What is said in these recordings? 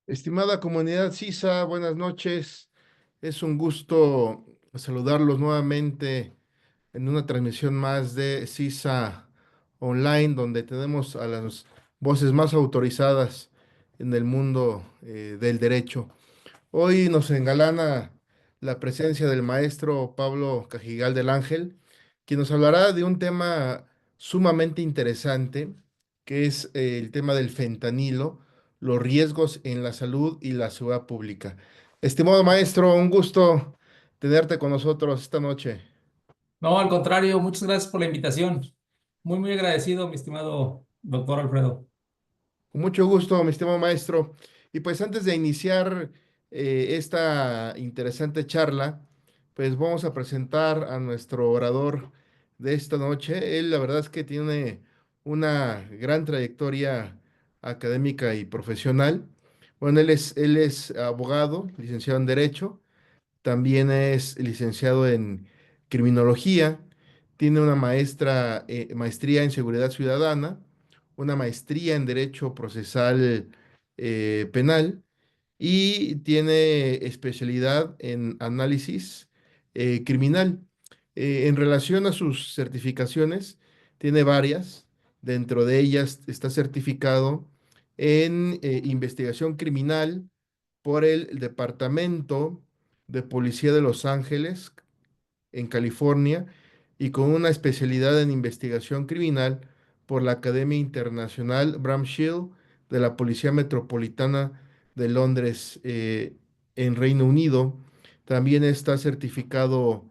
Estimada comunidad CISA, buenas noches. Es un gusto saludarlos nuevamente en una transmisión más de CISA Online, donde tenemos a las voces más autorizadas en el mundo del derecho. Hoy nos engalana la presencia del maestro Pablo Cajigal del Ángel, quien nos hablará de un tema sumamente interesante, que es el tema del fentanilo, los riesgos en la salud y la seguridad pública. Estimado maestro, un gusto tenerte con nosotros esta noche. No, al contrario, muchas gracias por la invitación. Muy agradecido, mi estimado doctor Alfredo. Con mucho gusto, mi estimado maestro. Y pues antes de iniciar esta interesante charla, pues vamos a presentar a nuestro orador de esta noche. Él, la verdad es que tiene una gran trayectoria académica y profesional. Bueno, él es abogado, licenciado en Derecho, también es licenciado en criminología, tiene una maestría en seguridad ciudadana, una maestría en derecho procesal penal y tiene especialidad en análisis criminal. En relación a sus certificaciones, tiene varias. Dentro de ellas está certificado en investigación criminal por el Departamento de Policía de Los Ángeles, en California, y con una especialidad en investigación criminal por la Academia Internacional Bramshill de la Policía Metropolitana de Londres, en Reino Unido. También está certificado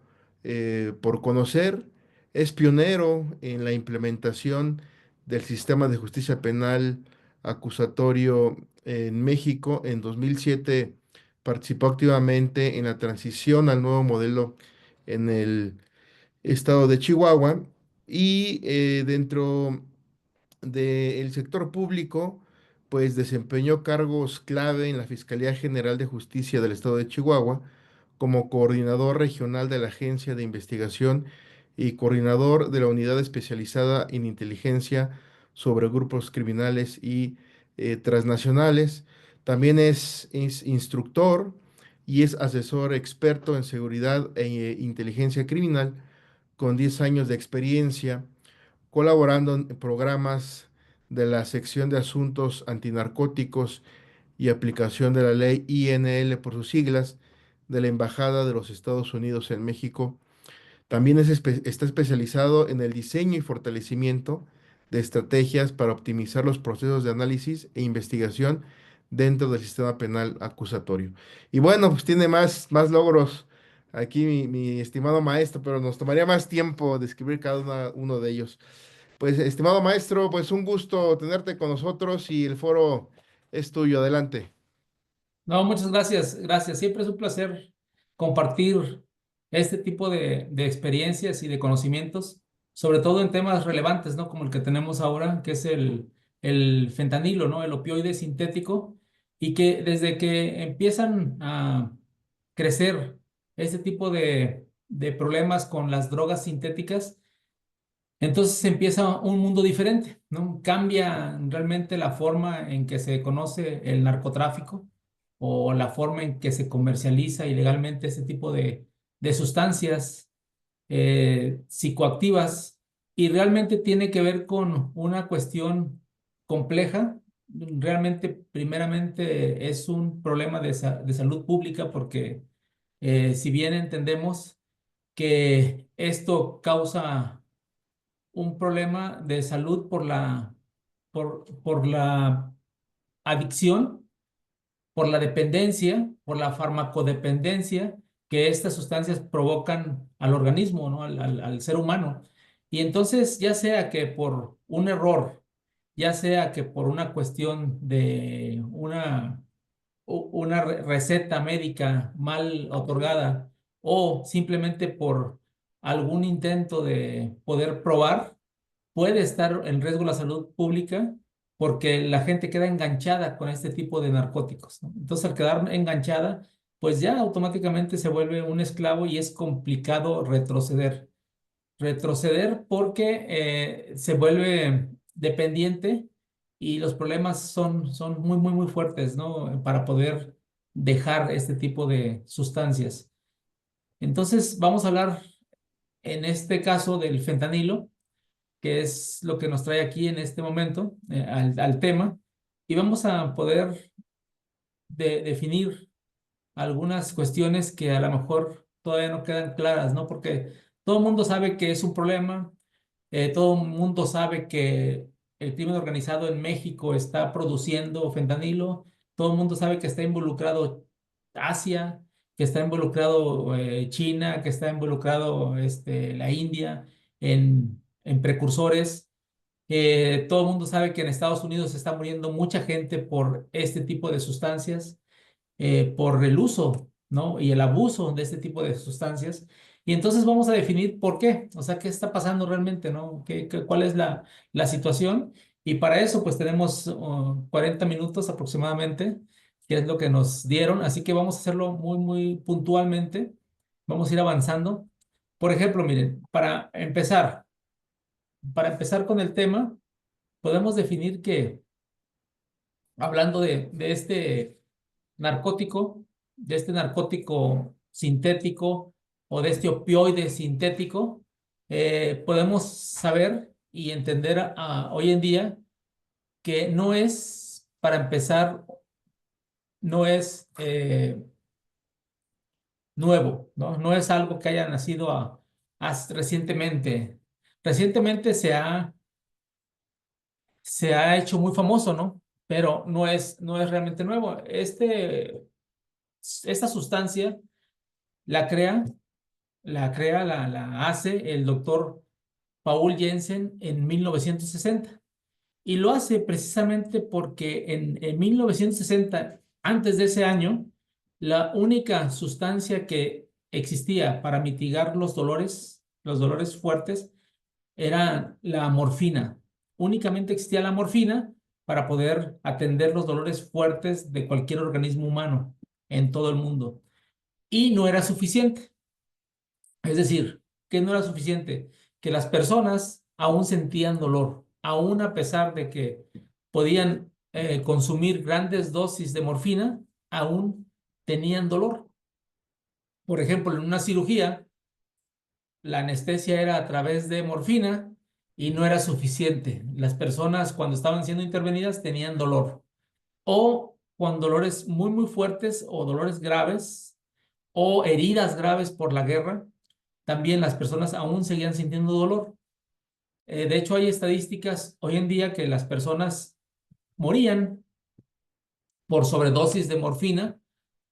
por Conocer. Es pionero en la implementación del sistema de justicia penal acusatorio en México. En 2007 participó activamente en la transición al nuevo modelo en el estado de Chihuahua y dentro del sector público, pues desempeñó cargos clave en la Fiscalía General de Justicia del estado de Chihuahua como coordinador regional de la Agencia de Investigación y coordinador de la Unidad Especializada en Inteligencia sobre Grupos Criminales y Transnacionales. También es instructor y es asesor experto en seguridad e inteligencia criminal con 10 años de experiencia colaborando en programas de la sección de asuntos antinarcóticos y aplicación de la ley INL por sus siglas de la Embajada de los Estados Unidos en México. También está especializado en el diseño y fortalecimiento de estrategias para optimizar los procesos de análisis e investigación dentro del sistema penal acusatorio. Y bueno, pues tiene más logros aquí mi estimado maestro, pero nos tomaría más tiempo describir cada uno de ellos. Pues, estimado maestro, pues un gusto tenerte con nosotros y el foro es tuyo. Adelante. No, muchas gracias, gracias. Siempre es un placer compartir este tipo de experiencias y de conocimientos, sobre todo en temas relevantes, ¿no? Como el que tenemos ahora, que es el fentanilo, ¿no? El opioide sintético, y que desde que empiezan a crecer este tipo de problemas con las drogas sintéticas, entonces empieza un mundo diferente, ¿no? Cambia realmente la forma en que se conoce el narcotráfico o la forma en que se comercializa ilegalmente este tipo de sustancias psicoactivas, y realmente tiene que ver con una cuestión compleja. Realmente, primeramente, es un problema de salud pública porque si bien entendemos que esto causa un problema de salud por la adicción, por la dependencia, por la farmacodependencia que estas sustancias provocan al organismo, ¿no? Al ser humano. Y entonces, ya sea que por un error, ya sea que por una cuestión de una receta médica mal otorgada, o simplemente por algún intento de poder probar, puede estar en riesgo la salud pública porque la gente queda enganchada con este tipo de narcóticos, ¿no? Entonces, al quedar enganchada, pues ya automáticamente se vuelve un esclavo y es complicado retroceder. Retroceder porque se vuelve dependiente y los problemas son muy, muy, muy fuertes, ¿no? Para poder dejar este tipo de sustancias. Entonces, vamos a hablar en este caso del fentanilo, que es lo que nos trae aquí en este momento al tema, y vamos a poder definir algunas cuestiones que a lo mejor todavía no quedan claras, ¿no? Porque todo el mundo sabe que es un problema, todo el mundo sabe que el crimen organizado en México está produciendo fentanilo, todo el mundo sabe que está involucrado Asia, que está involucrado China, que está involucrado la India en precursores. Todo el mundo sabe que en Estados Unidos se está muriendo mucha gente por este tipo de sustancias, por el uso, ¿no? Y el abuso de este tipo de sustancias. Y entonces vamos a definir por qué, o sea, qué está pasando realmente, ¿no? Cuál es la situación? Y para eso, pues tenemos 40 minutos aproximadamente, que es lo que nos dieron. Así que vamos a hacerlo muy, muy puntualmente. Vamos a ir avanzando. Por ejemplo, miren, para empezar con el tema, podemos definir que, hablando de este narcótico, de este narcótico sintético o de este opioide sintético, podemos saber y entender hoy en día que no es, para empezar, no es nuevo, ¿no? No es algo que haya nacido recientemente. Recientemente se ha hecho muy famoso, ¿no? Pero no es realmente nuevo. Esta sustancia la crea la hace el doctor Paul Jensen en 1960. Y lo hace precisamente porque en 1960, antes de ese año, la única sustancia que existía para mitigar los dolores fuertes, era la morfina. Únicamente existía la morfina para poder atender los dolores fuertes de cualquier organismo humano en todo el mundo. Y no era suficiente. Es decir, que no era suficiente, que las personas aún sentían dolor, aún a pesar de que podían consumir grandes dosis de morfina, aún tenían dolor. Por ejemplo, en una cirugía, la anestesia era a través de morfina y no era suficiente. Las personas cuando estaban siendo intervenidas tenían dolor o con dolores muy, muy fuertes o dolores graves o heridas graves por la guerra, también las personas aún seguían sintiendo dolor. De hecho, hay estadísticas hoy en día que las personas morían por sobredosis de morfina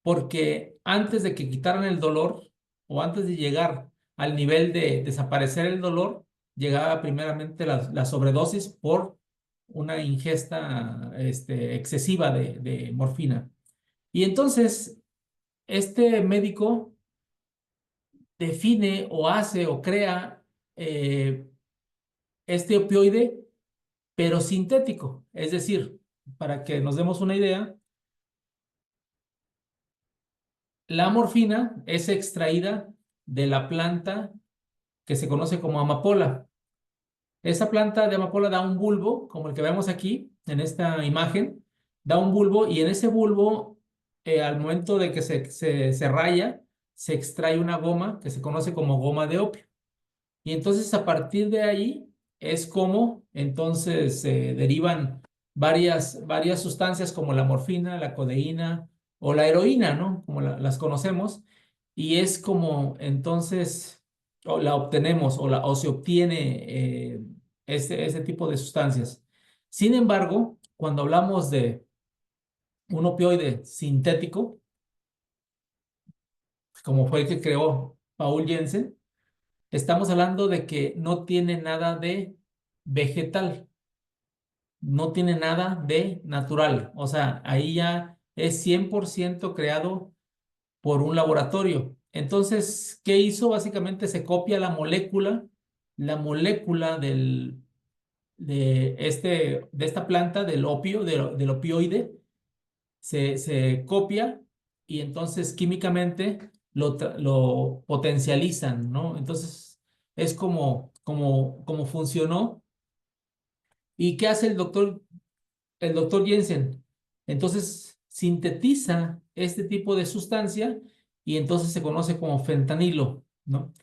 porque antes de que quitaran el dolor o antes de llegar al nivel de desaparecer el dolor, llegaba primeramente la sobredosis por una ingesta excesiva de morfina. Y entonces, este médico define o hace o crea este opioide, pero sintético. Es decir, para que nos demos una idea, la morfina es extraída de la planta que se conoce como amapola. Esa planta de amapola da un bulbo, como el que vemos aquí en esta imagen, da un bulbo y en ese bulbo, al momento de que se raya, se extrae una goma que se conoce como goma de opio. Y entonces a partir de ahí es como entonces se derivan varias sustancias como la morfina, la codeína o la heroína, ¿no? Como las conocemos. Y es como entonces o la obtenemos o se obtiene este tipo de sustancias. Sin embargo, cuando hablamos de un opioide sintético, como fue el que creó Paul Jensen, estamos hablando de que no tiene nada de vegetal, no tiene nada de natural. O sea, ahí ya es 100% creado por un laboratorio. Entonces, ¿qué hizo? Básicamente se copia la molécula de esta planta, del opio, del opioide, se copia y entonces químicamente lo potencializan, ¿no? Entonces es como funcionó. ¿Y qué hace el doctor? el doctor Jensen. Entonces, sintetiza este tipo de sustancia y entonces se conoce como fentanilo, ¿no?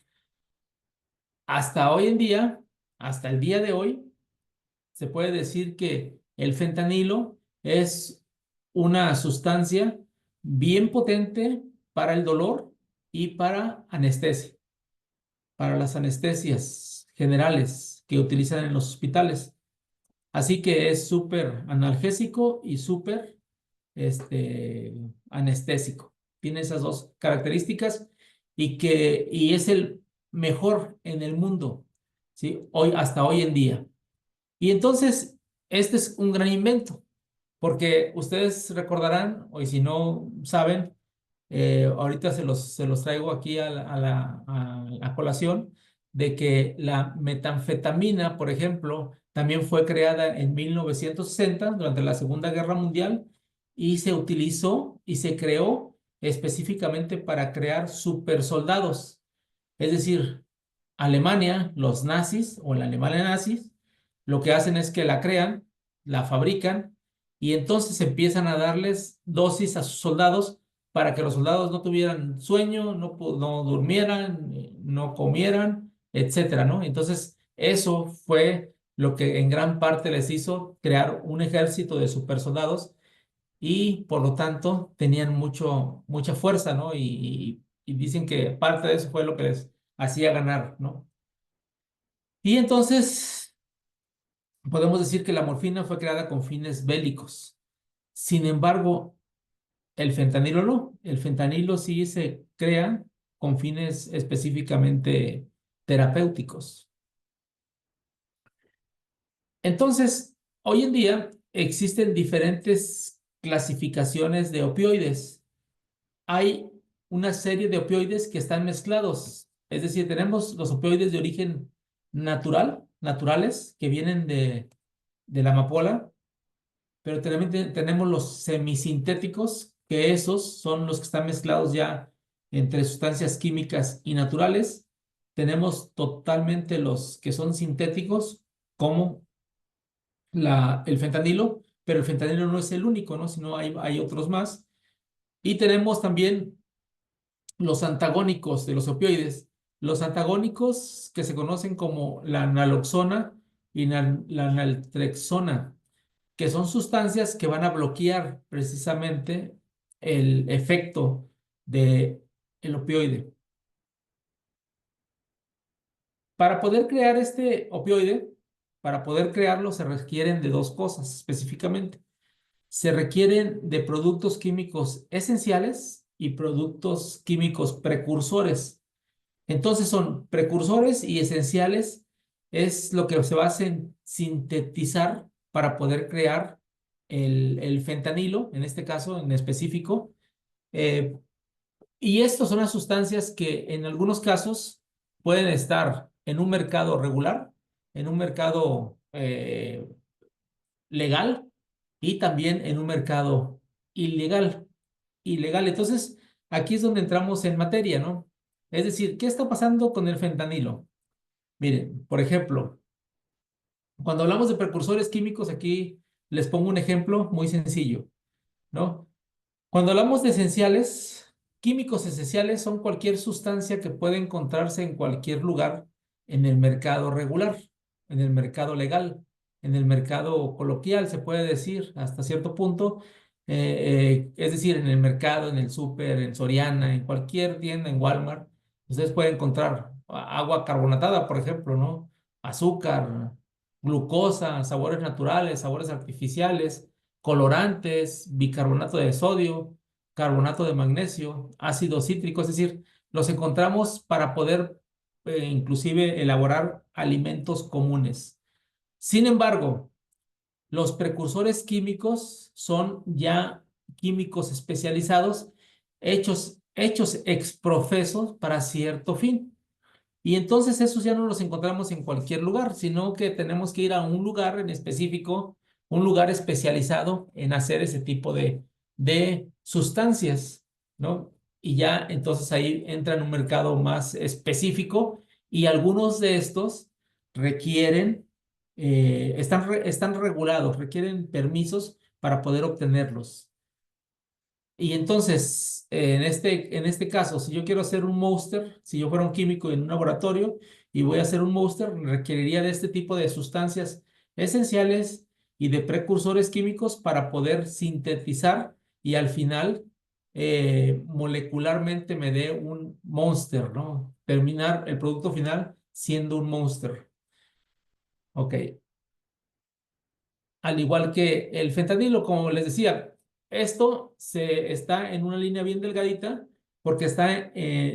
Hasta hoy en día, hasta el día de hoy, se puede decir que el fentanilo es una sustancia bien potente para el dolor y para anestesia, para las anestesias generales que utilizan en los hospitales. Así que es súper analgésico y súper anestésico. Tiene esas dos características y es el mejor en el mundo, ¿sí? Hoy, hasta hoy en día. Y entonces, este es un gran invento, porque ustedes recordarán, o y si no saben, ahorita se los traigo aquí a la colación, de que la metanfetamina, por ejemplo, también fue creada en 1960 durante la Segunda Guerra Mundial y se utilizó y se creó específicamente para crear supersoldados. Es decir, Alemania, los nazis o la Alemania nazis, lo que hacen es que la crean, la fabrican y entonces empiezan a darles dosis a sus soldados para que los soldados no tuvieran sueño, no durmieran, no comieran, etcétera, ¿no? Entonces, eso fue lo que en gran parte les hizo crear un ejército de supersoldados y por lo tanto tenían mucha fuerza, ¿no? Y dicen que parte de eso fue lo que les hacía ganar, ¿no? Y entonces podemos decir que la morfina fue creada con fines bélicos. Sin embargo, el fentanilo no. El fentanilo sí se crea con fines específicamente terapéuticos. Entonces, hoy en día existen diferentes clasificaciones de opioides. Hay una serie de opioides que están mezclados. Es decir, tenemos los opioides de origen naturales, que vienen de la amapola, pero también tenemos los semisintéticos, que esos son los que están mezclados ya entre sustancias químicas y naturales. Tenemos totalmente los que son sintéticos, como el fentanilo, pero el fentanilo no es el único, ¿no? Sino hay otros más. Y tenemos también los antagónicos de los opioides. Los antagónicos que se conocen como la naloxona y la naltrexona, que son sustancias que van a bloquear precisamente el efecto del opioide. Para poder crear este opioide, para poder crearlo se requieren de dos cosas específicamente. Se requieren de productos químicos esenciales y productos químicos precursores. Entonces son precursores y esenciales, es lo que se va a sintetizar para poder crear el fentanilo, en este caso en específico. Eh, y estas son las sustancias que en algunos casos pueden estar en un mercado regular, en un mercado legal y también en un mercado ilegal. Ilegal. Entonces, aquí es donde entramos en materia, ¿no? Es decir, ¿qué está pasando con el fentanilo? Miren, por ejemplo, cuando hablamos de precursores químicos, aquí les pongo un ejemplo muy sencillo, ¿no? Cuando hablamos de esenciales, químicos esenciales son cualquier sustancia que puede encontrarse en cualquier lugar en el mercado regular, en el mercado legal, en el mercado coloquial, se puede decir hasta cierto punto, es decir, en el mercado, en el súper, en Soriana, en cualquier tienda, en Walmart, ustedes pueden encontrar agua carbonatada, por ejemplo, ¿no? Azúcar, glucosa, sabores naturales, sabores artificiales, colorantes, bicarbonato de sodio, carbonato de magnesio, ácido cítrico, es decir, los encontramos para poder inclusive elaborar alimentos comunes. Sin embargo, los precursores químicos son ya químicos especializados, hechos exprofesos para cierto fin. Y entonces esos ya no los encontramos en cualquier lugar, sino que tenemos que ir a un lugar en específico, un lugar especializado en hacer ese tipo de sustancias, ¿no? Y ya entonces ahí entra en un mercado más específico y algunos de estos requieren están regulados, requieren permisos para poder obtenerlos. Y entonces, en este caso, si yo quiero hacer un monster, si yo fuera un químico en un laboratorio y voy a hacer un monster, requeriría de este tipo de sustancias esenciales y de precursores químicos para poder sintetizar y al final molecularmente me dé un monster, ¿no? Terminar el producto final siendo un monster. Ok. Al igual que el fentanilo, como les decía, esto está en una línea bien delgadita porque está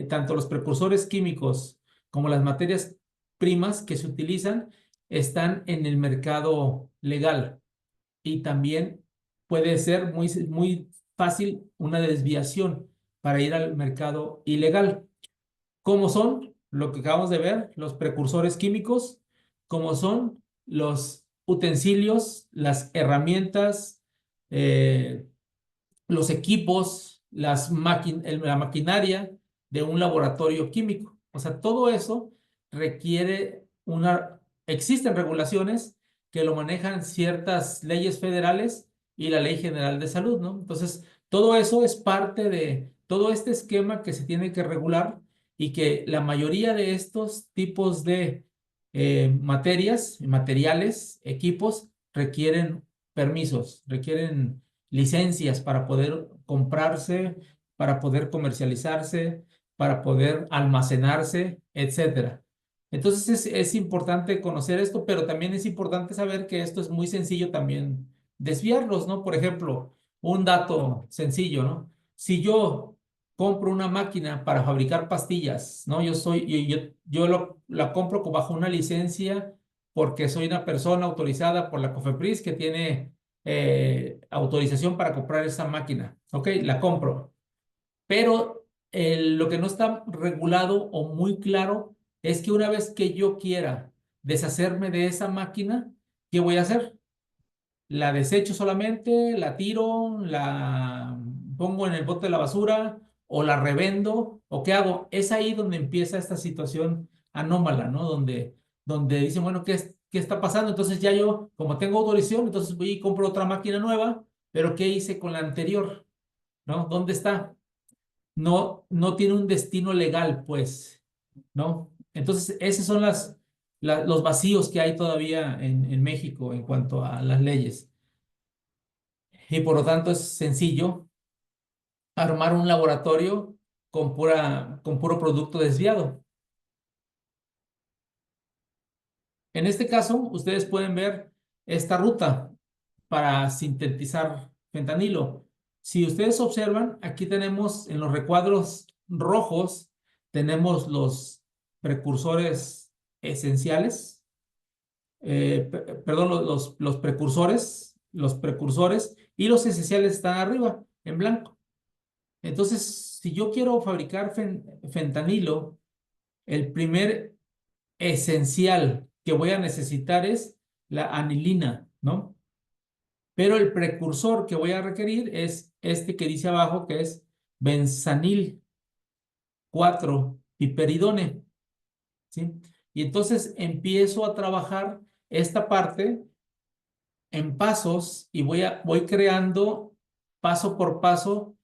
tanto los precursores químicos como las materias primas que se utilizan están en el mercado legal y también puede ser muy fácil una desviación para ir al mercado ilegal. Como son lo que acabamos de ver, los precursores químicos, como son los utensilios, las herramientas, eh, los equipos, la maquinaria de un laboratorio químico. O sea, todo eso requiere existen regulaciones que lo manejan ciertas leyes federales y la Ley General de Salud, ¿no? Entonces, todo eso es parte de todo este esquema que se tiene que regular y que la mayoría de estos tipos de materiales, equipos, requieren permisos, requieren licencias para poder comprarse, para poder comercializarse, para poder almacenarse, etcétera. Entonces es importante conocer esto, pero también es importante saber que esto es muy sencillo también desviarlos, ¿no? Por ejemplo, un dato sencillo, ¿no? Si yo compro una máquina para fabricar pastillas, ¿no? La compro bajo una licencia porque soy una persona autorizada por la COFEPRIS que tiene autorización para comprar esa máquina. Ok, la compro. Pero lo que no está regulado o muy claro es que una vez que yo quiera deshacerme de esa máquina, ¿qué voy a hacer? La desecho solamente, la tiro, la pongo en el bote de la basura o la revendo o qué hago. Es ahí donde empieza esta situación anómala, ¿no? Donde dicen, bueno, ¿qué está pasando? Entonces ya yo, como tengo autorización, entonces voy y compro otra máquina nueva, pero ¿qué hice con la anterior? ¿No? ¿Dónde está? No tiene un destino legal, pues, ¿no? Entonces, esos son los vacíos que hay todavía en México en cuanto a las leyes. Y por lo tanto es sencillo armar un laboratorio con puro producto desviado. En este caso, ustedes pueden ver esta ruta para sintetizar fentanilo. Si ustedes observan, aquí tenemos en los recuadros rojos, tenemos los precursores esenciales, perdón, los precursores y los esenciales están arriba, en blanco. Entonces, si yo quiero fabricar fentanilo, el primer esencial que voy a necesitar es la anilina, ¿no? Pero el precursor que voy a requerir es este que dice abajo, que es benzanil 4-piperidone, ¿sí? Y entonces empiezo a trabajar esta parte en pasos y voy creando paso por paso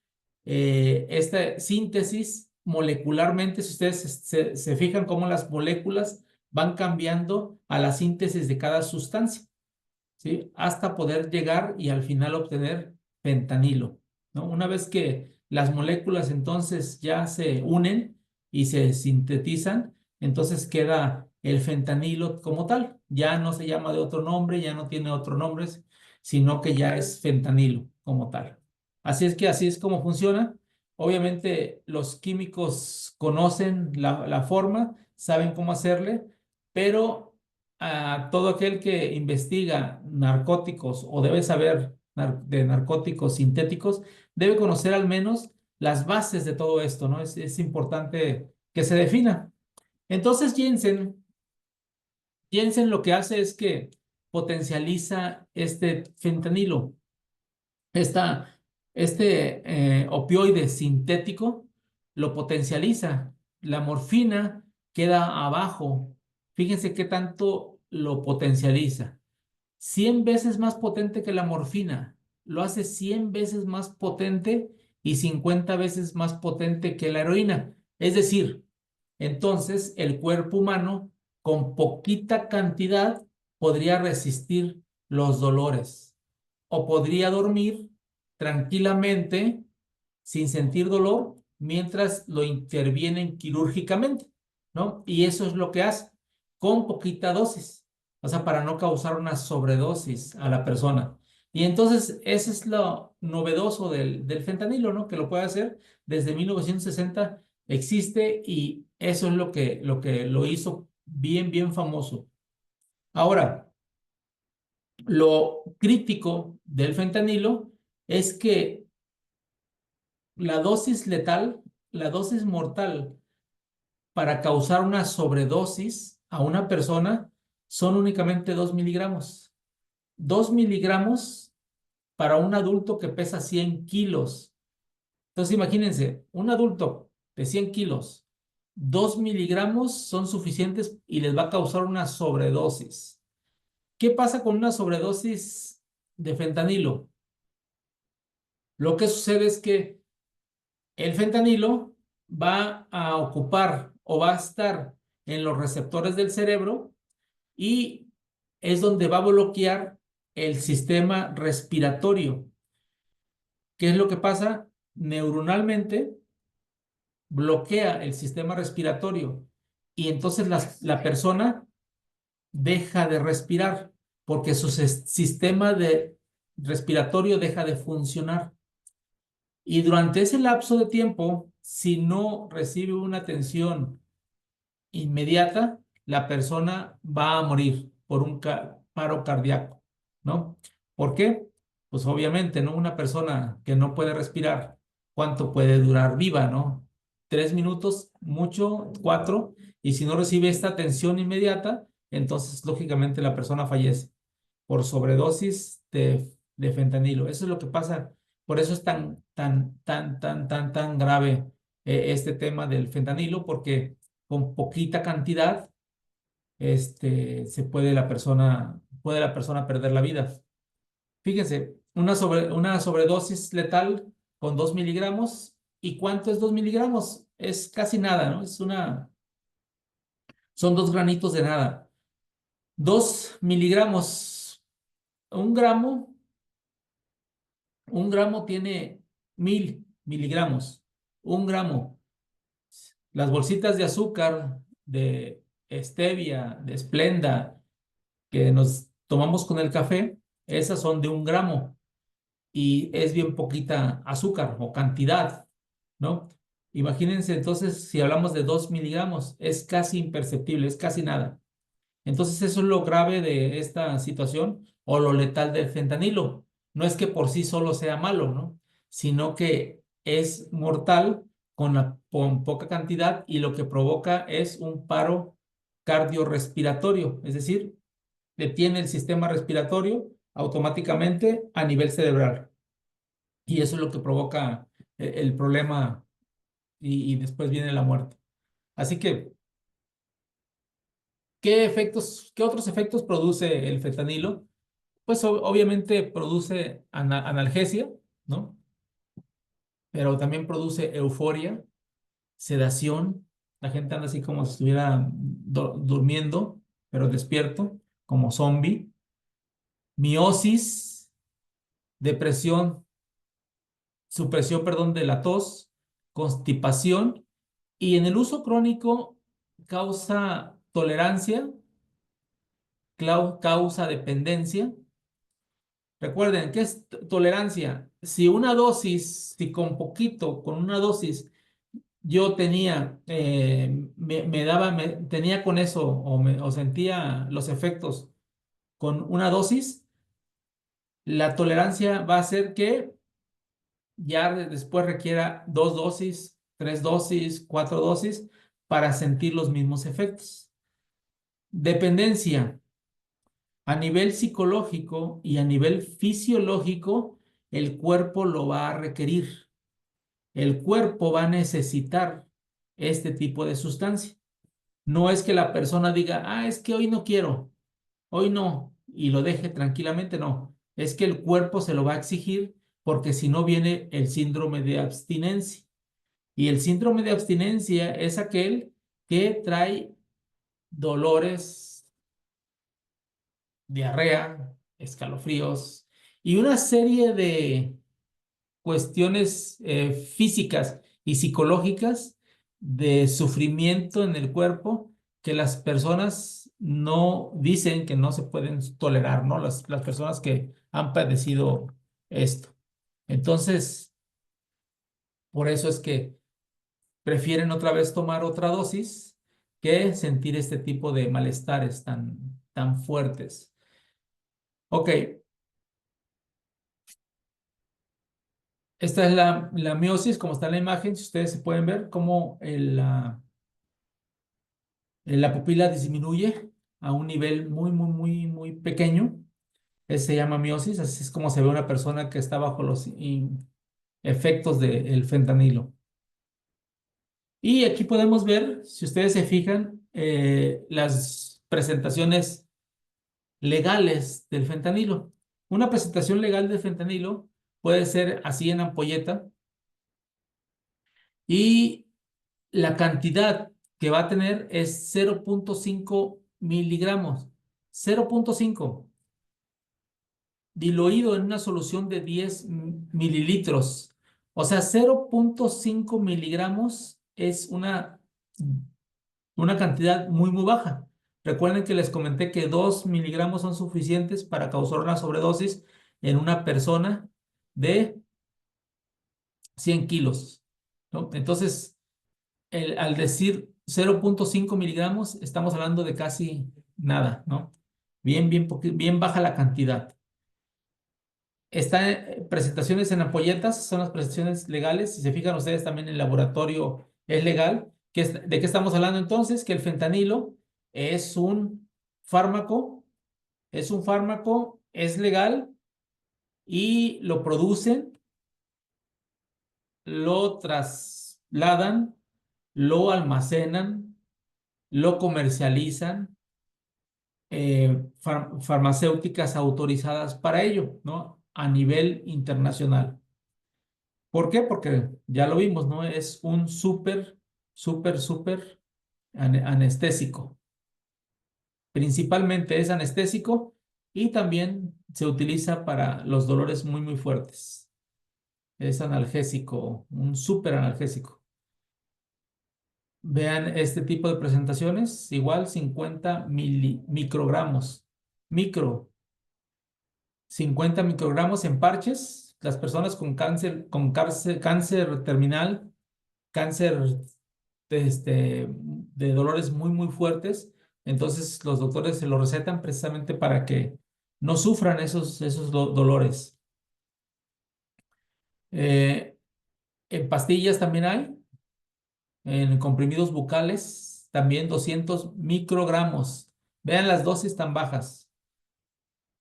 esta síntesis molecularmente. Si ustedes se fijan cómo las moléculas van cambiando a la síntesis de cada sustancia, ¿sí? Hasta poder llegar y al final obtener fentanilo, ¿no? Una vez que las moléculas entonces ya se unen y se sintetizan, entonces queda el fentanilo como tal. Ya no se llama de otro nombre, ya no tiene otro nombre, sino que ya es fentanilo como tal. Así es que así es como funciona. Obviamente los químicos conocen la forma, saben cómo hacerle, pero a todo aquel que investiga narcóticos o debe saber de narcóticos sintéticos, debe conocer al menos las bases de todo esto, ¿no? Es importante que se defina. Entonces, Jensen lo que hace es que potencializa este fentanilo, esta, opioide sintético, lo potencializa. La morfina queda abajo. Fíjense qué tanto lo potencializa. 100 veces más potente que la morfina, lo hace 100 veces más potente y 50 veces más potente que la heroína. Es decir, entonces el cuerpo humano con poquita cantidad podría resistir los dolores o podría dormir tranquilamente sin sentir dolor mientras lo intervienen quirúrgicamente, ¿no? Y eso es lo que hace con poquita dosis, o sea, para no causar una sobredosis a la persona. Y entonces, ese es lo novedoso del fentanilo, ¿no? Que lo puede hacer desde 1960, existe y eso es lo que lo hizo bien, bien famoso. Ahora, lo crítico del fentanilo es que la dosis letal, la dosis mortal para causar una sobredosis a una persona son únicamente 2 miligramos. 2 miligramos para un adulto que pesa 100 kilos. Entonces imagínense, un adulto de 100 kilos, 2 miligramos son suficientes y les va a causar una sobredosis. ¿Qué pasa con una sobredosis de fentanilo? Lo que sucede es que el fentanilo va a ocupar o va a estar en los receptores del cerebro y es donde va a bloquear el sistema respiratorio. ¿Qué es lo que pasa? Neuronalmente bloquea el sistema respiratorio y entonces la persona deja de respirar porque su sistema respiratorio deja de funcionar. Y durante ese lapso de tiempo, si no recibe una atención inmediata, la persona va a morir por un paro cardíaco, ¿no? ¿Por qué? Pues obviamente, ¿no? Una persona que no puede respirar, ¿cuánto puede durar viva, ¿no? 3 minutos, mucho, 4, y si no recibe esta atención inmediata, entonces lógicamente la persona fallece por sobredosis de fentanilo. Eso es lo que pasa, por eso es tan, tan, tan, tan, tan, tan grave este tema del fentanilo, porque con poquita cantidad, puede la persona perder la vida. Fíjense, una sobredosis letal con 2 miligramos. ¿Y cuánto es 2 miligramos? Es casi nada, ¿no? Son 2 granitos de nada. 2 miligramos, un gramo, un gramo tiene 1000 miligramos. Un gramo. Las bolsitas de azúcar, de stevia, de Splenda, que nos tomamos con el café, esas son de 1 gramo y es bien poquita azúcar o cantidad, ¿no? Imagínense entonces si hablamos de 2 miligramos, es casi imperceptible, es casi nada. Entonces eso es lo grave de esta situación o lo letal del fentanilo. No es que por sí solo sea malo, ¿no? Sino que es mortal con poca cantidad y lo que provoca es un paro cardiorrespiratorio, es decir, detiene el sistema respiratorio automáticamente a nivel cerebral. Y eso es lo que provoca el problema y después viene la muerte. Así que, qué otros efectos produce el fentanilo? Pues obviamente produce analgesia, ¿no? Pero también produce euforia, sedación. La gente anda así como si estuviera durmiendo, pero despierto, como zombie. Miosis, depresión, supresión, perdón, de la tos, constipación y en el uso crónico causa tolerancia, causa dependencia. Recuerden, ¿qué es tolerancia? Si con poquito, con una dosis, yo tenía, tenía con eso o sentía los efectos con una dosis, la tolerancia va a ser que ya después requiera 2 dosis, 3 dosis, 4 dosis para sentir los mismos efectos. Dependencia. A nivel psicológico y a nivel fisiológico, el cuerpo lo va a requerir. El cuerpo va a necesitar este tipo de sustancia. No es que la persona diga, es que hoy no quiero. hoy no, y lo deje tranquilamente, no. Es que el cuerpo se lo va a exigir porque si no viene el síndrome de abstinencia. Y el síndrome de abstinencia es aquel que trae dolores, diarrea, escalofríos y una serie de cuestiones físicas y psicológicas de sufrimiento en el cuerpo que las personas no dicen que no se pueden tolerar, ¿no? Las personas que han padecido esto. Entonces, por eso es que prefieren otra vez tomar otra dosis que sentir este tipo de malestares tan fuertes. Ok, esta es la miosis, como está en la imagen, si ustedes se pueden ver cómo la pupila disminuye a un nivel muy pequeño. Eso se llama miosis, así es como se ve una persona que está bajo los efectos del fentanilo. Y aquí podemos ver, si ustedes se fijan, las presentaciones legales del fentanilo. Una presentación legal del fentanilo puede ser así en ampolleta y la cantidad que va a tener es 0.5 miligramos. 0.5 diluido en una solución de 10 mililitros. O sea, 0.5 miligramos es una cantidad muy baja. Recuerden que les comenté que 2 miligramos son suficientes para causar una sobredosis en una persona de 100 kilos, ¿no? Entonces, al decir 0.5 miligramos, estamos hablando de casi nada, ¿no? Bien baja la cantidad. Está presentaciones en ampolletas, son las presentaciones legales. Si se fijan ustedes también en el laboratorio es legal. ¿De qué estamos hablando entonces? Que el fentanilo es un fármaco, es legal y lo producen, lo trasladan, lo almacenan, lo comercializan farmacéuticas autorizadas para ello, ¿no? A nivel internacional. ¿Por qué? Porque ya lo vimos, ¿no? Es un súper anestésico. Principalmente es anestésico y también se utiliza para los dolores muy fuertes. Es analgésico, un súper analgésico. Vean este tipo de presentaciones, igual 50 microgramos. Micro, 50 microgramos en parches. Las personas con cáncer terminal, cáncer de dolores muy fuertes. Entonces los doctores se lo recetan precisamente para que no sufran esos dolores. Eh, en pastillas también hay, en comprimidos bucales también 200 microgramos. Vean las dosis tan bajas.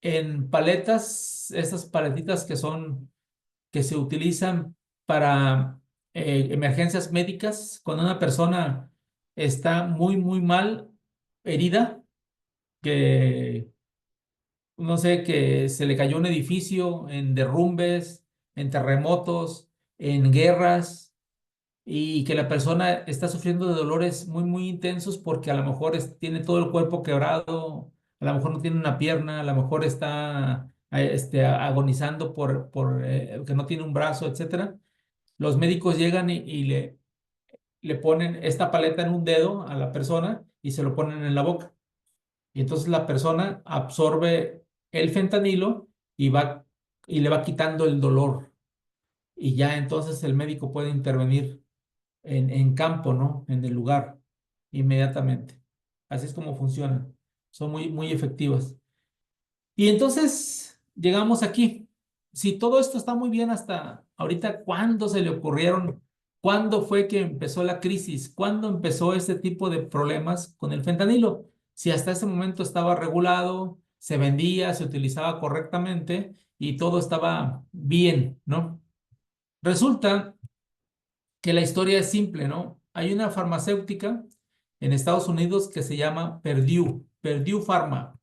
En paletas, esas paletitas que se utilizan para emergencias médicas, cuando una persona está muy mal, herida, que no sé, que se le cayó un edificio en derrumbes, en terremotos, en guerras, y que la persona está sufriendo de dolores muy intensos porque a lo mejor tiene todo el cuerpo quebrado, a lo mejor no tiene una pierna, a lo mejor está agonizando por que no tiene un brazo, etcétera. Los médicos llegan y le ponen esta paleta en un dedo a la persona y se lo ponen en la boca. Y entonces la persona absorbe el fentanilo y y le va quitando el dolor. Y ya entonces el médico puede intervenir en campo, ¿no? En el lugar, inmediatamente. Así es como funcionan. Son muy efectivas. Y entonces llegamos aquí. Si todo esto está muy bien hasta ahorita, ¿cuándo se le ocurrieron? ¿Cuándo fue que empezó la crisis? ¿Cuándo empezó este tipo de problemas con el fentanilo? Si hasta ese momento estaba regulado, se vendía, se utilizaba correctamente y todo estaba bien, ¿no? Resulta que la historia es simple, ¿no? Hay una farmacéutica en Estados Unidos que se llama Purdue Pharma.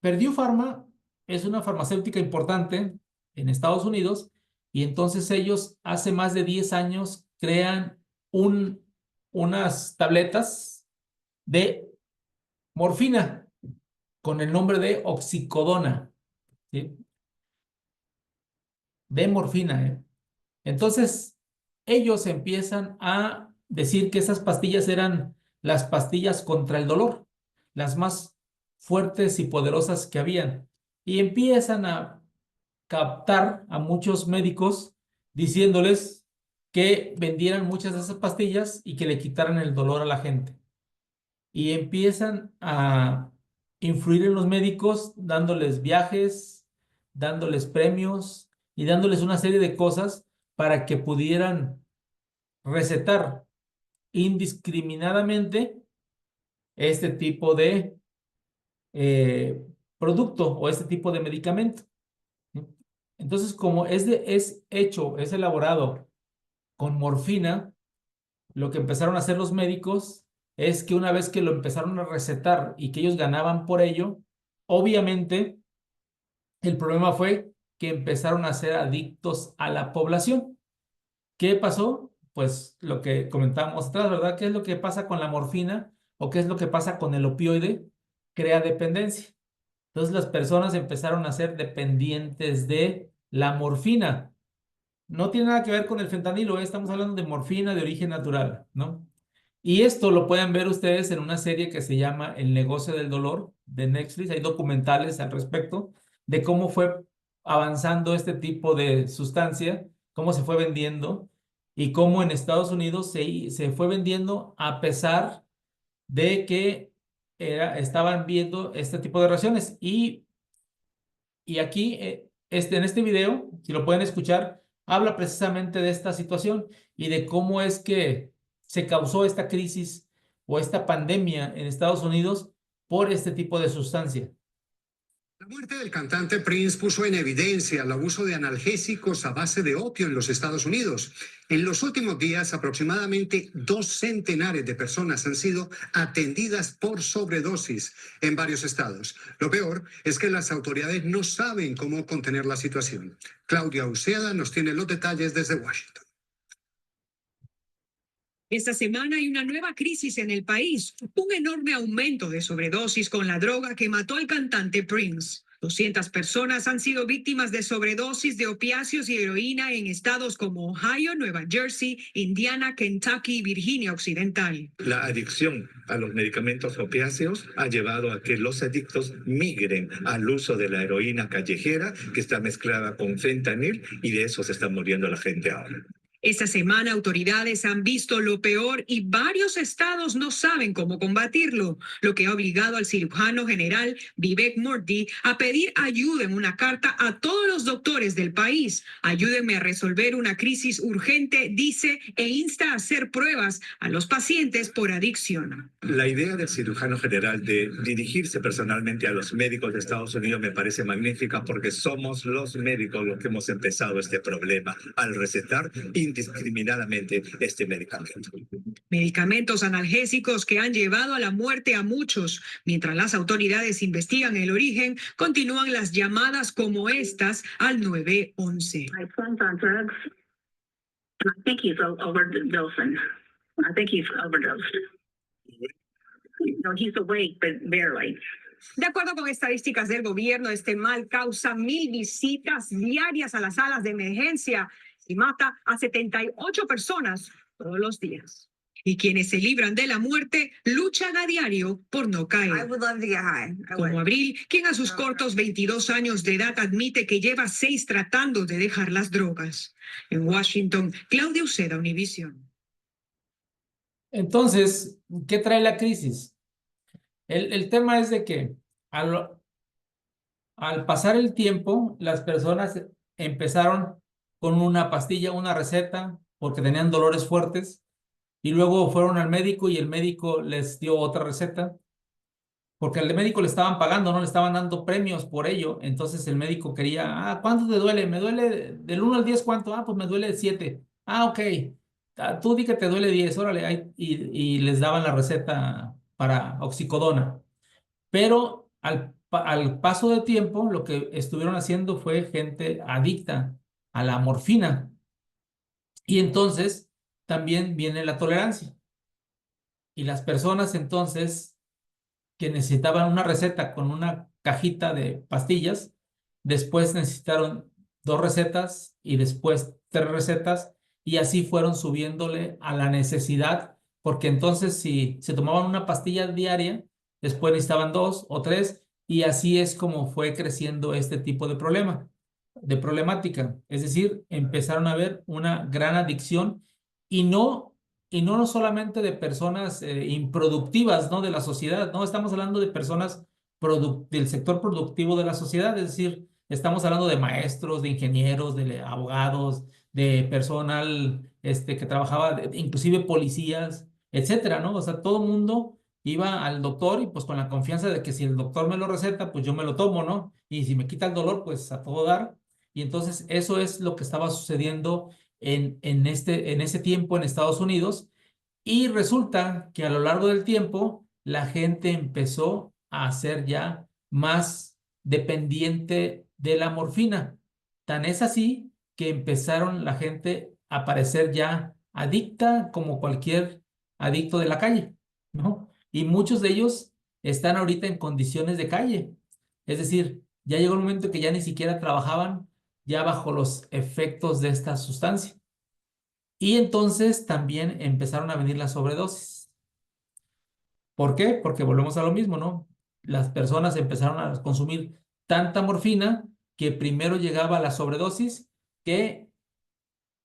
Purdue Pharma es una farmacéutica importante en Estados Unidos y entonces ellos hace más de 10 años crean un, unas tabletas de morfina con el nombre de oxicodona, ¿sí? De morfina, ¿eh? Entonces, ellos empiezan a decir que esas pastillas eran las pastillas contra el dolor, las más fuertes y poderosas que habían. Y empiezan a captar a muchos médicos diciéndoles que vendieran muchas de esas pastillas y que le quitaran el dolor a la gente. Y empiezan a influir en los médicos dándoles viajes, dándoles premios y dándoles una serie de cosas para que pudieran recetar indiscriminadamente este tipo de eh, producto o este tipo de medicamento. ¿Sí? Entonces, como es hecho, es elaborado con morfina, lo que empezaron a hacer los médicos es que una vez que lo empezaron a recetar y que ellos ganaban por ello, obviamente el problema fue que empezaron a ser adictos a la población. ¿Qué pasó? Pues lo que comentábamos atrás, ¿verdad? ¿Qué es lo que pasa con la morfina o qué es lo que pasa con el opioide? Crea dependencia. Entonces las personas empezaron a ser dependientes de la morfina. No tiene nada que ver con el fentanilo, estamos hablando de morfina de origen natural, ¿no? Y esto lo pueden ver ustedes en una serie que se llama El negocio del dolor de Netflix. Hay documentales al respecto de cómo fue avanzando este tipo de sustancia, cómo se fue vendiendo y cómo en Estados Unidos se fue vendiendo a pesar de que estaban viendo este tipo de reacciones. Y aquí, en este video, si lo pueden escuchar, habla precisamente de esta situación y de cómo es que se causó esta crisis o esta pandemia en Estados Unidos por este tipo de sustancia. La muerte del cantante Prince puso en evidencia el abuso de analgésicos a base de opio en los Estados Unidos. En los últimos días, aproximadamente 2 centenares de personas han sido atendidas por sobredosis en varios estados. Lo peor es que las autoridades no saben cómo contener la situación. Claudia Uceda nos tiene los detalles desde Washington. Esta semana hay una nueva crisis en el país, un enorme aumento de sobredosis con la droga que mató al cantante Prince. 200 personas han sido víctimas de sobredosis de opiáceos y heroína en estados como Ohio, Nueva Jersey, Indiana, Kentucky y Virginia Occidental. La adicción a los medicamentos opiáceos ha llevado a que los adictos migren al uso de la heroína callejera, que está mezclada con fentanil, y de eso se está muriendo la gente ahora. Esta semana autoridades han visto lo peor y varios estados no saben cómo combatirlo, lo que ha obligado al cirujano general Vivek Murthy a pedir ayuda en una carta a todos los doctores del país. Ayúdenme a resolver una crisis urgente, dice, e insta a hacer pruebas a los pacientes por adicción. La idea del cirujano general de dirigirse personalmente a los médicos de Estados Unidos me parece magnífica, porque somos los médicos los que hemos empezado este problema al recetar indiscriminadamente este medicamento. Medicamentos analgésicos que han llevado a la muerte a muchos. Mientras las autoridades investigan el origen, continúan las llamadas como estas al 911. My son's on drugs. I think he's overdosing. I think he's overdosed. No, he's awake, but barely. De acuerdo con estadísticas del gobierno, este mal causa 1,000 visitas diarias a las salas de emergencia y mata a 78 personas todos los días. Y quienes se libran de la muerte luchan a diario por no caer. I would love to get high. Como Abril, quien a sus cortos 22 años de edad admite que lleva 6 tratando de dejar las drogas. En Washington, Claudia Uceda, Univisión. Entonces, ¿qué trae la crisis? El tema es de que al pasar el tiempo, las personas empezaron con una pastilla, una receta, porque tenían dolores fuertes, y luego fueron al médico y el médico les dio otra receta, porque al médico le estaban pagando, no le estaban dando premios por ello. Entonces el médico quería, ¿cuánto te duele? Me duele del 1 al 10, ¿cuánto? Pues me duele 7. Ok, tú di que te duele 10, órale. Y les daban la receta para oxicodona. Pero al paso de tiempo, lo que estuvieron haciendo fue gente adicta a la morfina. Y entonces también viene la tolerancia. Y las personas entonces que necesitaban una receta con una cajita de pastillas, después necesitaron 2 recetas y después 3 recetas, y así fueron subiéndole a la necesidad, porque entonces si se tomaban una pastilla diaria, después necesitaban 2 o 3, y así es como fue creciendo este tipo de problemática. Es decir, empezaron a ver una gran adicción y no no solamente de personas improductivas, ¿no? De la sociedad, ¿no? Estamos hablando de personas del sector productivo de la sociedad, es decir, estamos hablando de maestros, de ingenieros, de abogados, de personal que trabajaba, inclusive policías, etcétera, ¿no? O sea, todo el mundo iba al doctor y pues con la confianza de que si el doctor me lo receta, pues yo me lo tomo, ¿no? Y si me quita el dolor, pues a todo dar. Y entonces eso es lo que estaba sucediendo en ese tiempo en Estados Unidos, y resulta que a lo largo del tiempo la gente empezó a ser ya más dependiente de la morfina. Tan es así que empezaron la gente a parecer ya adicta como cualquier adicto de la calle, ¿no? Y muchos de ellos están ahorita en condiciones de calle. Es decir, ya llegó el momento que ya ni siquiera trabajaban ya bajo los efectos de esta sustancia. Y entonces también empezaron a venir las sobredosis. ¿Por qué? Porque volvemos a lo mismo, ¿no? Las personas empezaron a consumir tanta morfina que primero llegaba la sobredosis que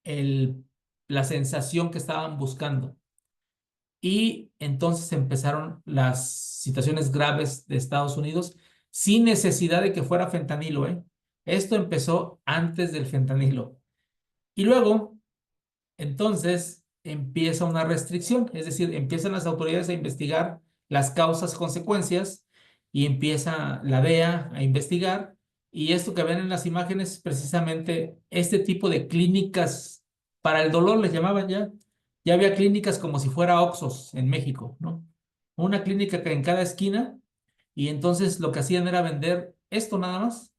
la sensación que estaban buscando. Y entonces empezaron las situaciones graves de Estados Unidos sin necesidad de que fuera fentanilo, ¿eh? Esto empezó antes del fentanilo. Y luego entonces empieza una restricción, es decir, empiezan las autoridades a investigar las causas, consecuencias, y empieza la DEA a investigar. Y esto que ven en las imágenes es precisamente este tipo de clínicas para el dolor, les llamaban ya. Ya había clínicas como si fuera Oxxos en México, ¿no? Una clínica que en cada esquina, y entonces lo que hacían era vender esto nada más,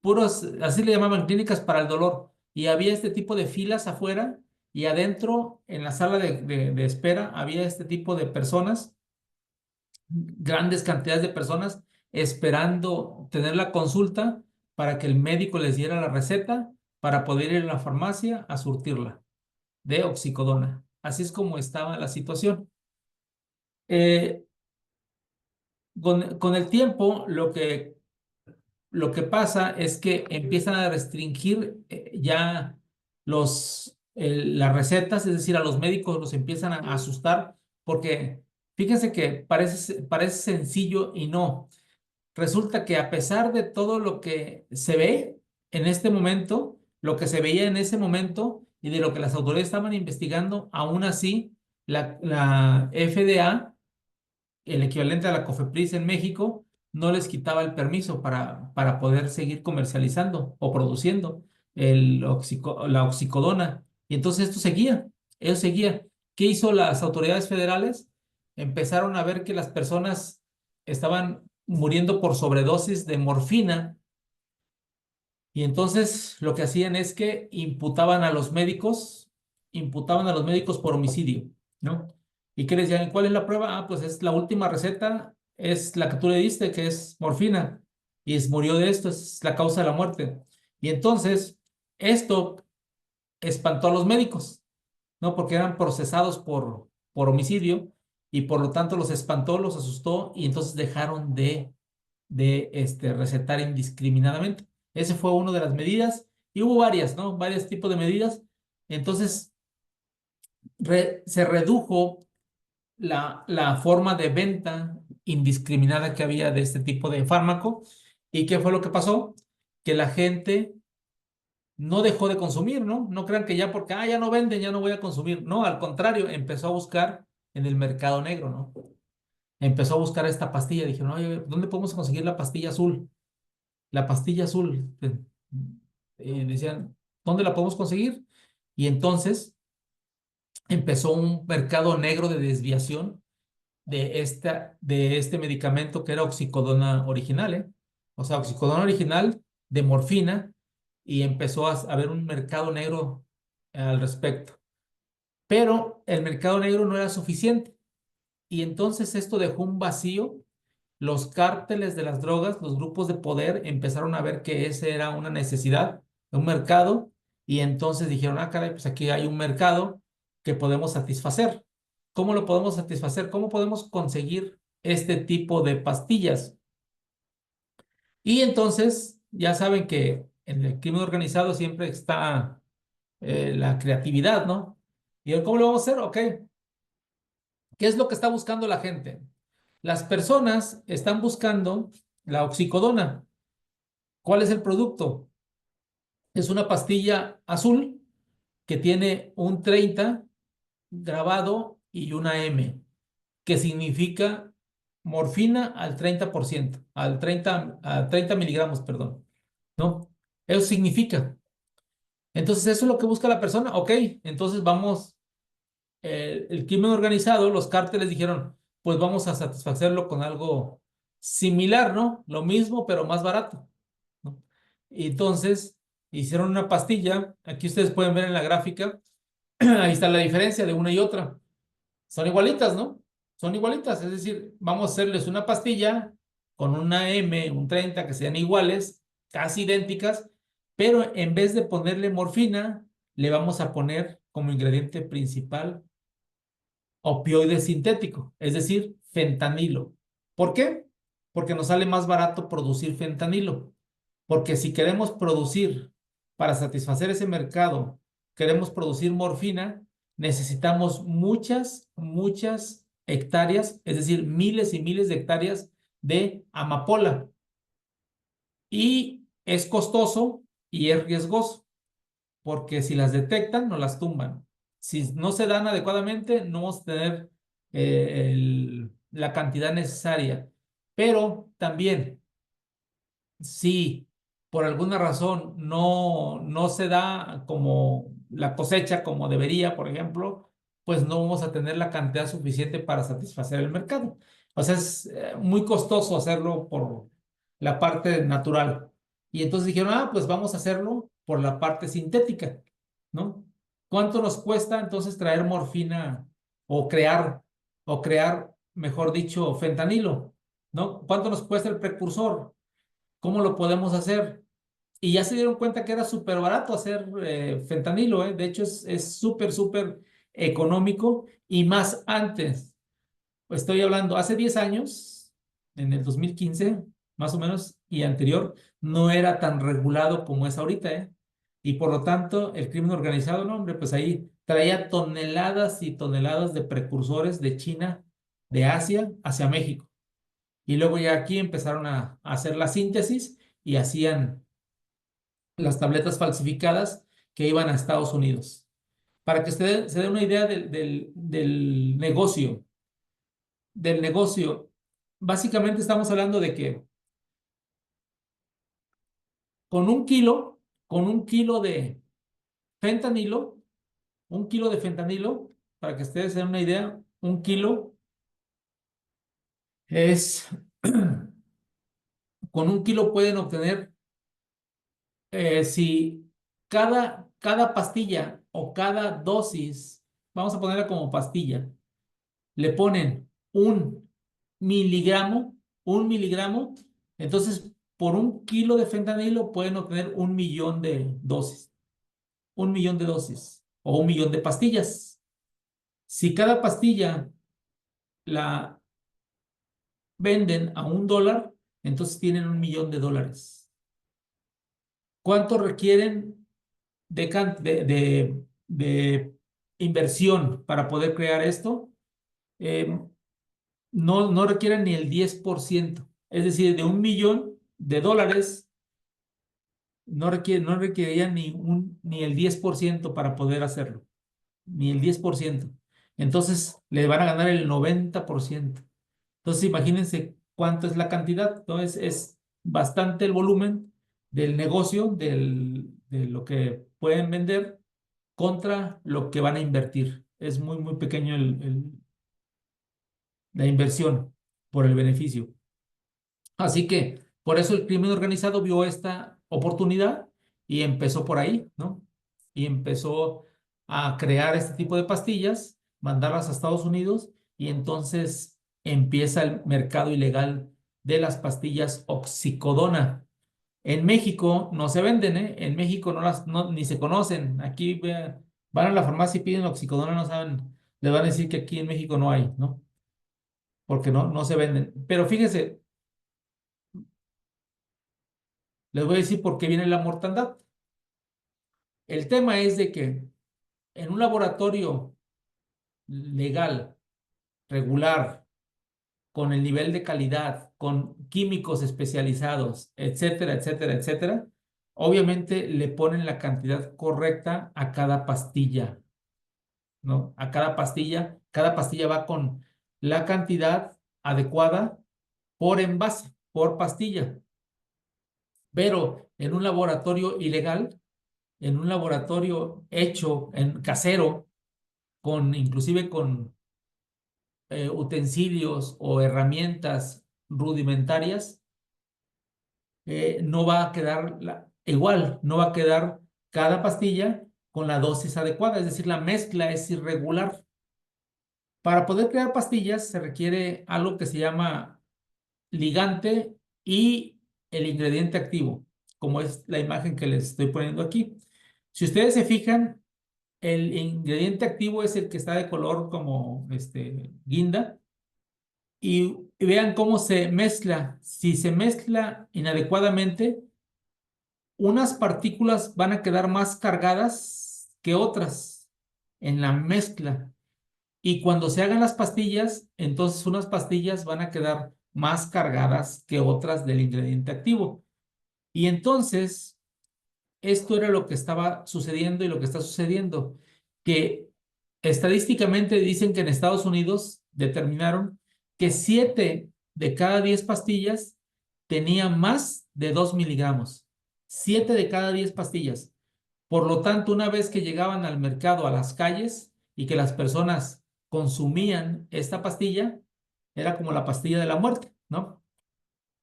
puros, así le llamaban, clínicas para el dolor. Y había este tipo de filas afuera, y adentro, en la sala de espera, había este tipo de personas, grandes cantidades de personas, esperando tener la consulta para que el médico les diera la receta para poder ir a la farmacia a surtirla de oxicodona. Así es como estaba la situación. Eh, con el tiempo, lo que pasa es que empiezan a restringir ya las recetas, es decir, a los médicos los empiezan a asustar, porque fíjense que parece sencillo y no. Resulta que a pesar de todo lo que se ve en este momento, lo que se veía en ese momento y de lo que las autoridades estaban investigando, aún así la FDA, el equivalente a la COFEPRIS en México, no les quitaba el permiso para poder seguir comercializando o produciendo la oxicodona. Y entonces esto seguía, eso seguía. ¿Qué hizo las autoridades federales? Empezaron a ver que las personas estaban muriendo por sobredosis de morfina, y entonces lo que hacían es que imputaban a los médicos por homicidio, ¿no? ¿Y qué les decían? ¿Cuál es la prueba? Ah, pues es la última receta, es la que tú le diste, que es morfina, y murió de esto, es la causa de la muerte. Y entonces esto espantó a los médicos, ¿no? Porque eran procesados por homicidio, y por lo tanto los espantó, los asustó, y entonces dejaron de recetar indiscriminadamente. Ese fue una de las medidas, y hubo varias, ¿no? Varios tipos de medidas. Entonces, se redujo la forma de venta indiscriminada que había de este tipo de fármaco. ¿Y qué fue lo que pasó? Que la gente no dejó de consumir, ¿no? No crean que ya porque, ya no venden, ya no voy a consumir. No, al contrario, empezó a buscar en el mercado negro, ¿no? Empezó a buscar esta pastilla. Dijeron, oye, ¿dónde podemos conseguir la pastilla azul? La pastilla azul. Decían, ¿dónde la podemos conseguir? Y entonces empezó un mercado negro de desviación, de este medicamento que era oxicodona original, ¿eh? O sea, oxicodona original de morfina, y empezó a haber un mercado negro al respecto. Pero el mercado negro no era suficiente, y entonces esto dejó un vacío. Los cárteles de las drogas, los grupos de poder, empezaron a ver que esa era una necesidad, un mercado, y entonces dijeron, ah, caray, pues aquí hay un mercado que podemos satisfacer. ¿Cómo lo podemos satisfacer? ¿Cómo podemos conseguir este tipo de pastillas? Y entonces, ya saben que en el crimen organizado siempre está la creatividad, ¿no? ¿Y cómo lo vamos a hacer? Ok, ¿qué es lo que está buscando la gente? Las personas están buscando la oxicodona. ¿Cuál es el producto? Es una pastilla azul que tiene un 30 grabado y una M, que significa morfina al 30%, al 30 miligramos, perdón, ¿no? Eso significa. Entonces, eso es lo que busca la persona. Ok, entonces vamos, el crimen organizado, los cárteles dijeron, pues vamos a satisfacerlo con algo similar, ¿no? Lo mismo, pero más barato, ¿no? Y entonces hicieron una pastilla. Aquí ustedes pueden ver en la gráfica, ahí está la diferencia de una y otra. Son igualitas, ¿no? Son igualitas, es decir, vamos a hacerles una pastilla con una M, un 30, que sean iguales, casi idénticas, pero en vez de ponerle morfina, le vamos a poner como ingrediente principal opioide sintético, es decir, fentanilo. ¿Por qué? Porque nos sale más barato producir fentanilo. Porque si queremos producir para satisfacer ese mercado, queremos producir morfina, necesitamos muchas hectáreas, es decir, miles y miles de hectáreas de amapola. Y es costoso y es riesgoso, porque si las detectan, no las tumban. Si no se dan adecuadamente, no vamos a tener la cantidad necesaria. Pero también, si por alguna razón no se da como la cosecha como debería, por ejemplo, pues no vamos a tener la cantidad suficiente para satisfacer el mercado. O sea, es muy costoso hacerlo por la parte natural. Y entonces dijeron, ah, pues vamos a hacerlo por la parte sintética, ¿no? ¿Cuánto nos cuesta entonces traer morfina o crear, mejor dicho, fentanilo, ¿no? ¿Cuánto nos cuesta el precursor? ¿Cómo lo podemos hacer? Y ya se dieron cuenta que era súper barato hacer fentanilo, ¿eh? De hecho, es súper económico, y más antes. Estoy hablando, hace 10 años, en el 2015, más o menos, y anterior, no era tan regulado como es ahorita, ¿eh? Y por lo tanto, el crimen organizado, no, hombre, pues ahí traía toneladas y toneladas de precursores de China, de Asia, hacia México. Y luego ya aquí empezaron a hacer la síntesis y hacían las tabletas falsificadas que iban a Estados Unidos. Para que se dé una idea del negocio, básicamente estamos hablando de que con con un kilo de fentanilo, un kilo de fentanilo, para que ustedes se den una idea, un kilo es, con un kilo pueden obtener, si cada pastilla o cada dosis, vamos a ponerla como pastilla, le ponen un miligramo, entonces por un kilo de fentanilo pueden obtener 1 millón de dosis, 1 millón de dosis o 1 millón de pastillas. Si cada pastilla la venden a $1, entonces tienen 1 millón de dólares. ¿Cuánto requieren de inversión para poder crear esto? No requieren ni el 10%. Es decir, de 1 millón de dólares, no requerirían ni el 10% para poder hacerlo. Ni el 10%. Entonces, le van a ganar el 90%. Entonces, imagínense cuánto es la cantidad, ¿no? Es bastante el volumen del negocio, de lo que pueden vender contra lo que van a invertir. Es muy pequeño la inversión por el beneficio. Así que por eso el crimen organizado vio esta oportunidad y empezó por ahí, ¿no? Y empezó a crear este tipo de pastillas, mandarlas a Estados Unidos y entonces empieza el mercado ilegal de las pastillas oxicodona. En México no se venden, ¿eh? En México ni se conocen. Aquí van a la farmacia y piden oxicodona, no saben, les van a decir que aquí en México no hay, ¿no? Porque no se venden. Pero fíjense, les voy a decir por qué viene la mortandad. El tema es de que en un laboratorio legal, regular, con el nivel de calidad, con químicos especializados, etcétera, etcétera, etcétera, obviamente le ponen la cantidad correcta a cada pastilla, ¿no? A cada pastilla va con la cantidad adecuada por envase, por pastilla. Pero en un laboratorio ilegal, en un laboratorio hecho en casero, inclusive con utensilios o herramientas rudimentarias, no va a quedar igual, no va a quedar cada pastilla con la dosis adecuada, es decir, la mezcla es irregular. Para poder crear pastillas se requiere algo que se llama ligante y el ingrediente activo, como es la imagen que les estoy poniendo aquí. Si ustedes se fijan, el ingrediente activo es el que está de color como guinda y vean cómo se mezcla. Si se mezcla inadecuadamente, unas partículas van a quedar más cargadas que otras en la mezcla. Y cuando se hagan las pastillas, entonces unas pastillas van a quedar más cargadas que otras del ingrediente activo. Y entonces, esto era lo que estaba sucediendo y lo que está sucediendo, que estadísticamente dicen que en Estados Unidos determinaron que 7 de cada 10 pastillas tenían más de 2 miligramos. 7 de cada 10 pastillas. Por lo tanto, una vez que llegaban al mercado, a las calles, y que las personas consumían esta pastilla, era como la pastilla de la muerte, ¿no?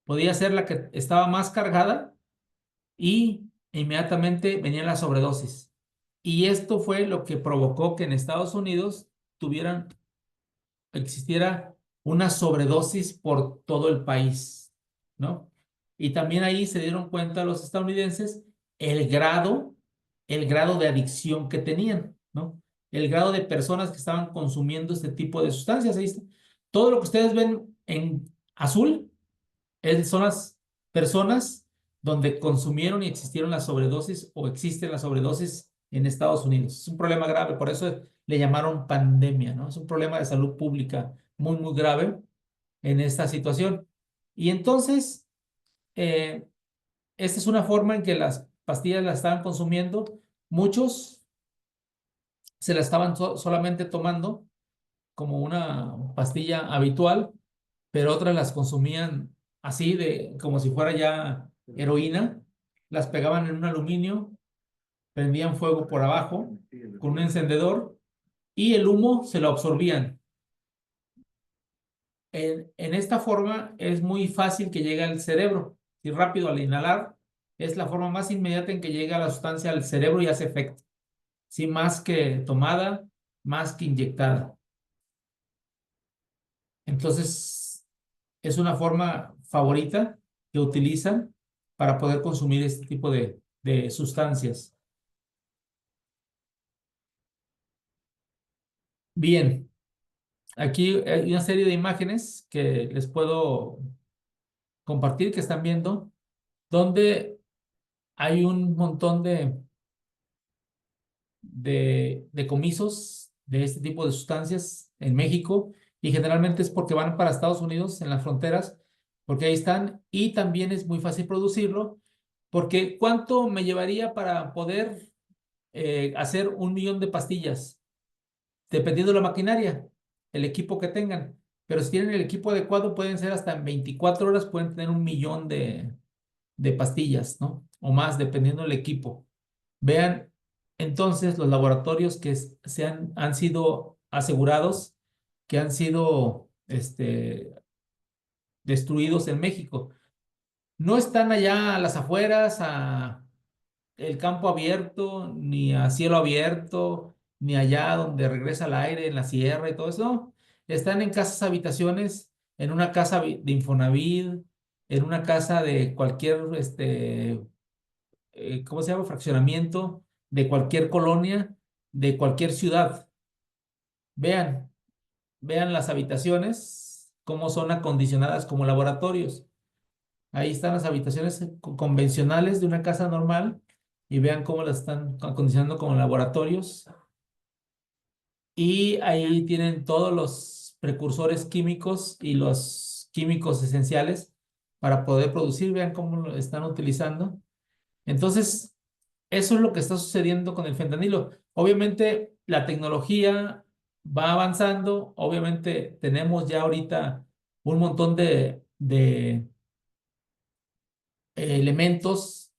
Podía ser la que estaba más cargada y inmediatamente venía la sobredosis. Y esto fue lo que provocó que en Estados Unidos existiera una sobredosis por todo el país, ¿no? Y también ahí se dieron cuenta los estadounidenses el grado de adicción que tenían, ¿no? El grado de personas que estaban consumiendo este tipo de sustancias. Ahí está. Todo lo que ustedes ven en azul son las personas donde consumieron y existieron las sobredosis o existen las sobredosis en Estados Unidos. Es un problema grave, por eso le llamaron pandemia, ¿no? Es un problema de salud pública muy, muy grave en esta situación. Y entonces, esta es una forma en que las pastillas las estaban consumiendo. Muchos se la estaban solamente tomando como una pastilla habitual, pero otras las consumían así, como si fuera ya heroína. Las pegaban en un aluminio, prendían fuego por abajo con un encendedor y el humo se lo absorbían. En esta forma es muy fácil que llegue al cerebro. Y rápido al inhalar es la forma más inmediata en que llega la sustancia al cerebro y hace efecto. Sí, más que tomada, más que inyectada. Entonces, es una forma favorita que utilizan para poder consumir este tipo de sustancias. Bien, aquí hay una serie de imágenes que les puedo compartir que están viendo, donde hay un montón de decomisos de este tipo de sustancias en México y generalmente es porque van para Estados Unidos en las fronteras, porque ahí están y también es muy fácil producirlo, porque ¿cuánto me llevaría para poder hacer 1 millón de pastillas? Dependiendo de la maquinaria, el equipo que tengan. Pero si tienen el equipo adecuado, pueden ser hasta en 24 horas, pueden tener 1 millón de pastillas, ¿no? O más, dependiendo del equipo. Vean, entonces, los laboratorios que han sido asegurados, que han sido destruidos en México. No están allá a las afueras, a el campo abierto, ni a cielo abierto, ni allá donde regresa el aire, en la sierra y todo eso. No. Están en casas habitaciones, en una casa de Infonavit, en una casa de cualquier, ¿cómo se llama? Fraccionamiento, de cualquier colonia, de cualquier ciudad. Vean, vean las habitaciones, cómo son acondicionadas como laboratorios. Ahí están las habitaciones convencionales de una casa normal y vean cómo las están acondicionando como laboratorios. Y ahí tienen todos los precursores químicos y los químicos esenciales para poder producir. Vean cómo lo están utilizando. Entonces, eso es lo que está sucediendo con el fentanilo. Obviamente, la tecnología va avanzando. Obviamente, tenemos ya ahorita un montón de elementos,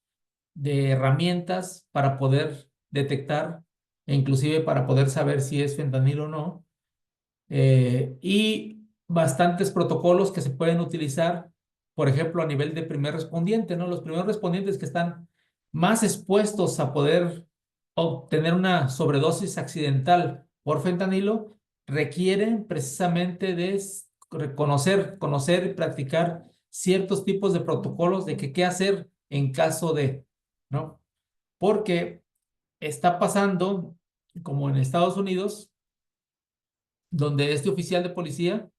de herramientas para poder detectar e inclusive para poder saber si es fentanilo o no. Y bastantes protocolos que se pueden utilizar, por ejemplo, a nivel de primer respondiente, ¿no? Los primeros respondientes que están más expuestos a poder obtener una sobredosis accidental por fentanilo requieren precisamente de conocer y practicar ciertos tipos de protocolos de que qué hacer en caso de, ¿no? Porque está pasando, como en Estados Unidos, donde este oficial de policía,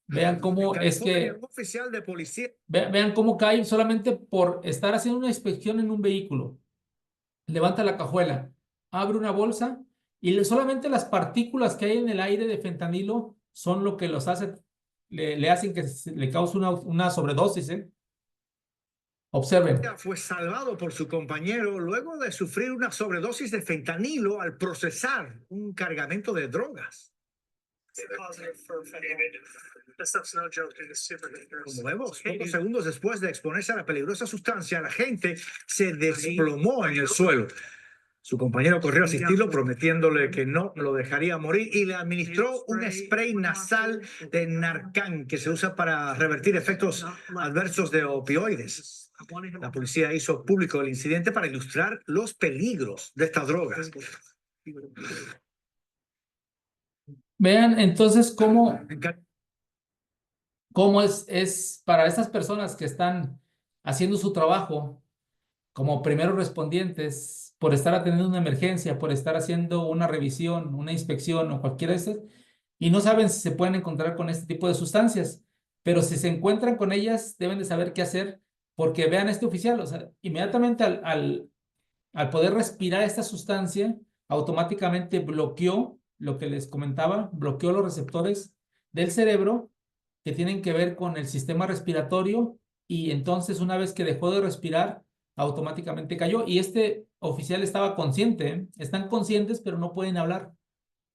vean cómo es que, Un oficial de policía. vean cómo cae solamente por estar haciendo una inspección en un vehículo. Levanta la cajuela, abre una bolsa y solamente las partículas que hay en el aire de fentanilo son lo que los hace, le hacen que le cause una sobredosis, ¿eh? Observen. Fue salvado por su compañero luego de sufrir una sobredosis de fentanilo al procesar un cargamento de drogas. Como vemos, pocos segundos después de exponerse a la peligrosa sustancia, la gente se desplomó en el suelo. Su compañero corrió a asistirlo prometiéndole que no lo dejaría morir y le administró un spray nasal de Narcan que se usa para revertir efectos adversos de opioides. La policía hizo público el incidente para ilustrar los peligros de estas drogas. Vean entonces cómo es para estas personas que están haciendo su trabajo como primeros respondientes, por estar atendiendo una emergencia, por estar haciendo una revisión, una inspección o cualquiera de estas, y no saben si se pueden encontrar con este tipo de sustancias, pero si se encuentran con ellas, deben de saber qué hacer, porque vean este oficial, o sea, inmediatamente al poder respirar esta sustancia, automáticamente bloqueó lo que les comentaba, bloqueó los receptores del cerebro que tienen que ver con el sistema respiratorio y entonces una vez que dejó de respirar, automáticamente cayó. Y este oficial estaba consciente, ¿eh? Están conscientes, pero no pueden hablar.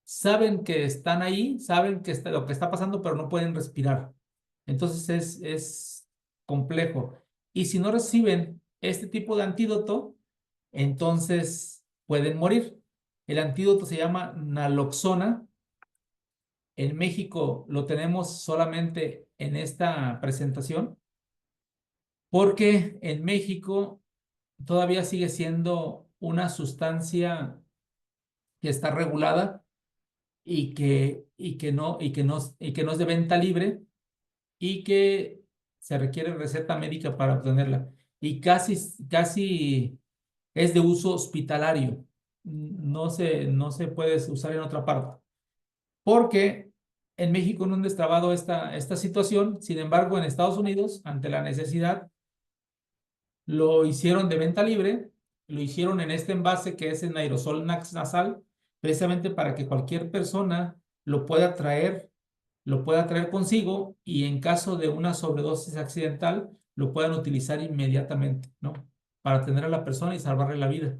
Saben que están ahí, saben que lo que está pasando, pero no pueden respirar. Entonces es complejo. Y si no reciben este tipo de antídoto, entonces pueden morir. El antídoto se llama naloxona. En México lo tenemos solamente en esta presentación, porque en México todavía sigue siendo una sustancia que está regulada y que no es de venta libre y que se requiere receta médica para obtenerla. Y casi es de uso hospitalario. No se puede usar en otra parte. Porque en México no han destrabado esta situación. Sin embargo, en Estados Unidos, ante la necesidad, lo hicieron de venta libre, lo hicieron en este envase que es en aerosol nasal, precisamente para que cualquier persona lo pueda traer consigo y en caso de una sobredosis accidental lo puedan utilizar inmediatamente, ¿no? Para atender a la persona y salvarle la vida.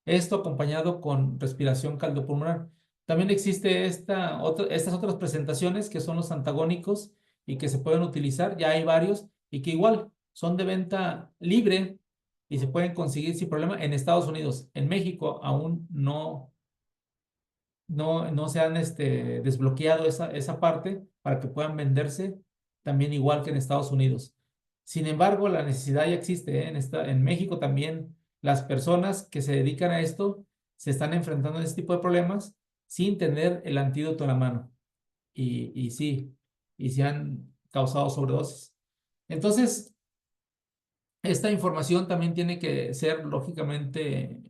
Esto acompañado con respiración cardiopulmonar. También existe estas otras presentaciones que son los antagónicos y que se pueden utilizar, ya hay varios, y que igual son de venta libre y se pueden conseguir sin problema en Estados Unidos. En México aún no se han desbloqueado esa parte para que puedan venderse también igual que en Estados Unidos. Sin embargo, la necesidad ya existe, ¿eh? En México también las personas que se dedican a esto se están enfrentando a este tipo de problemas sin tener el antídoto en la mano. Y sí, y se han causado sobredosis. Entonces, esta información también tiene que ser lógicamente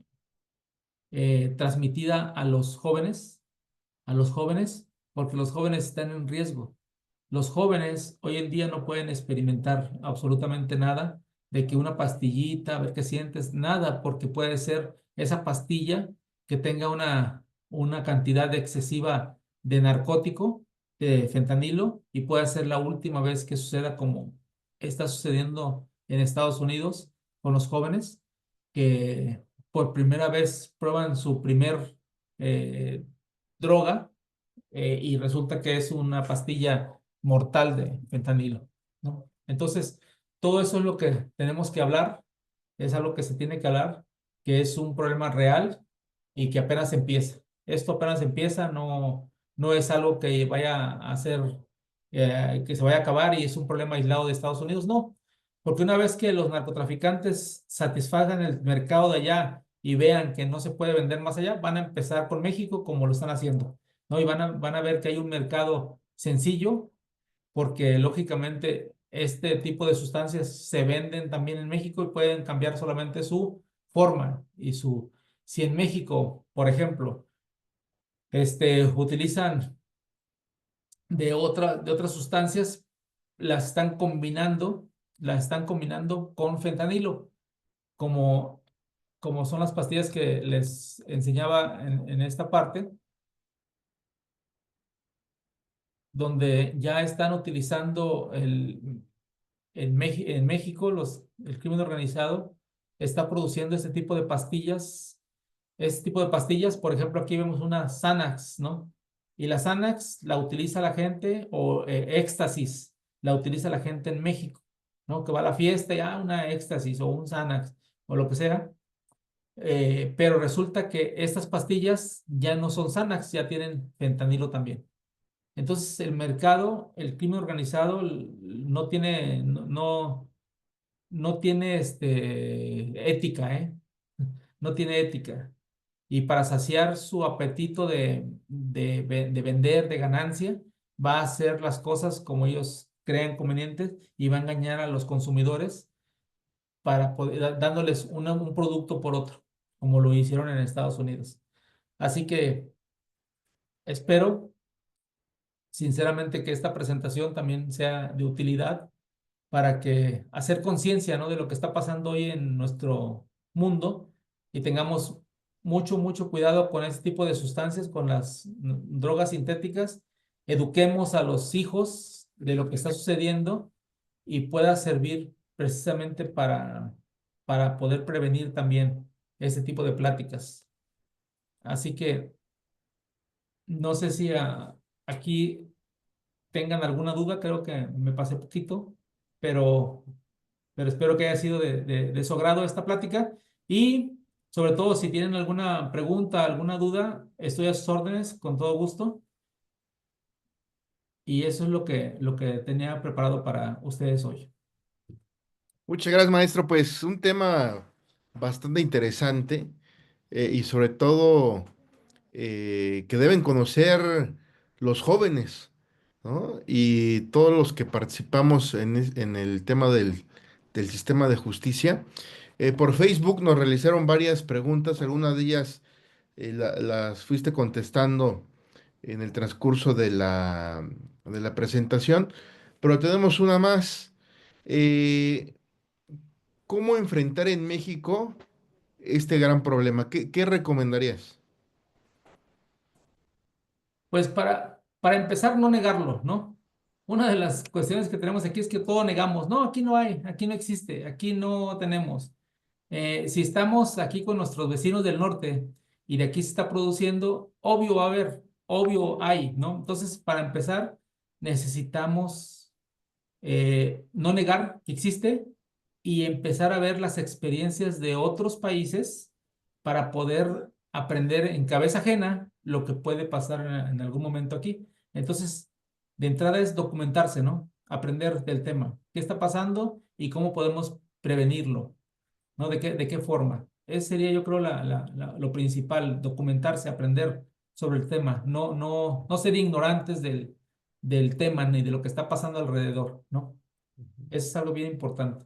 transmitida a los jóvenes, porque los jóvenes están en riesgo. Los jóvenes hoy en día no pueden experimentar absolutamente nada de que una pastillita, a ver qué sientes, nada, porque puede ser esa pastilla que tenga una cantidad excesiva de narcótico, de fentanilo, y puede ser la última vez que suceda como está sucediendo en Estados Unidos con los jóvenes, que por primera vez prueban su primer eh, droga y resulta que es una pastilla mortal de fentanilo, ¿no? Entonces, todo eso es lo que tenemos que hablar, es algo que se tiene que hablar, que es un problema real y que apenas empieza. Esto apenas empieza, no es algo que vaya a hacer, que se vaya a acabar y es un problema aislado de Estados Unidos, no. Porque una vez que los narcotraficantes satisfagan el mercado de allá y vean que no se puede vender más allá, van a empezar con México como lo están haciendo, ¿no? Y van a ver que hay un mercado sencillo, porque lógicamente este tipo de sustancias se venden también en México y pueden cambiar solamente su forma y si en México, por ejemplo, utilizan de otras sustancias, las están combinando con fentanilo, como, como son las pastillas que les enseñaba en esta parte, donde ya están utilizando en México el crimen organizado está produciendo este tipo de pastillas. Este tipo de pastillas, por ejemplo, aquí vemos una Xanax, ¿no? Y la Xanax la utiliza la gente, o éxtasis, la utiliza la gente en México, ¿no? Que va a la fiesta y una éxtasis o un Xanax o lo que sea. Pero resulta que estas pastillas ya no son Xanax, ya tienen fentanilo también. Entonces, el mercado, el crimen organizado no tiene, no tiene ética, ¿eh? No tiene ética. Y para saciar su apetito de vender, de ganancia, va a hacer las cosas como ellos crean convenientes y va a engañar a los consumidores para poder, dándoles un producto por otro, como lo hicieron en Estados Unidos. Así que espero sinceramente que esta presentación también sea de utilidad para que hacer conciencia, ¿no? De lo que está pasando hoy en nuestro mundo y tengamos mucho cuidado con este tipo de sustancias, con las drogas sintéticas, eduquemos a los hijos de lo que está sucediendo y pueda servir precisamente para poder prevenir también este tipo de pláticas. Así que no sé si aquí tengan alguna duda, creo que me pasé poquito, pero, pero espero que haya sido de su agrado esta plática y sobre todo si tienen alguna pregunta, alguna duda, estoy a sus órdenes con todo gusto y eso es lo que tenía preparado para ustedes hoy. Muchas gracias, maestro. Pues un tema bastante interesante y sobre todo que deben conocer los jóvenes, ¿no? Y todos los que participamos en el tema del sistema de justicia. Por Facebook nos realizaron varias preguntas, algunas de ellas las fuiste contestando en el transcurso de la presentación, pero tenemos una más. Eh, ¿Cómo enfrentar en México este gran problema? ¿Qué recomendarías? Pues para empezar, no negarlo, ¿no? Una de las cuestiones que tenemos aquí es que todo negamos. No, aquí no hay, aquí no existe, aquí no tenemos. Si estamos aquí con nuestros vecinos del norte y de aquí se está produciendo, obvio va a haber, obvio hay, ¿no? Entonces, para empezar, necesitamos no negar que existe y empezar a ver las experiencias de otros países para poder aprender en cabeza ajena lo que puede pasar en algún momento aquí. Entonces, de entrada es documentarse, ¿no? Aprender del tema. ¿Qué está pasando y cómo podemos prevenirlo? ¿No? De qué forma? Ese sería, yo creo, lo principal, documentarse, aprender sobre el tema, no ser ignorantes del tema ni de lo que está pasando alrededor, ¿no? Eso es algo bien importante.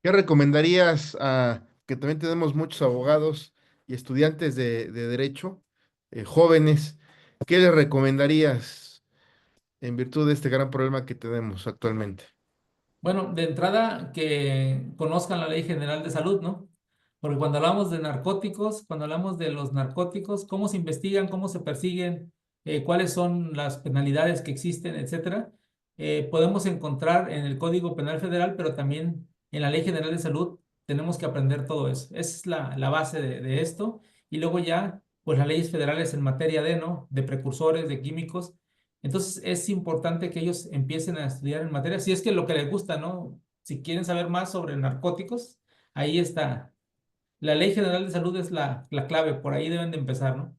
¿Qué recomendarías a que también tenemos muchos abogados y estudiantes de derecho, jóvenes? ¿Qué les recomendarías en virtud de este gran problema que tenemos actualmente? Bueno, de entrada, que conozcan la Ley General de Salud, ¿no? Porque cuando hablamos de narcóticos, cuando hablamos de los narcóticos, cómo se investigan, cómo se persiguen, cuáles son las penalidades que existen, etcétera, podemos encontrar en el Código Penal Federal, pero también en la Ley General de Salud tenemos que aprender todo eso. Esa es la base de esto. Y luego ya, pues las leyes federales en materia de, ¿no? De precursores, de químicos. Entonces es importante que ellos empiecen a estudiar en materia, si es que lo que les gusta, ¿no? Si quieren saber más sobre narcóticos, ahí está. La Ley General de Salud es la clave, por ahí deben de empezar, ¿no?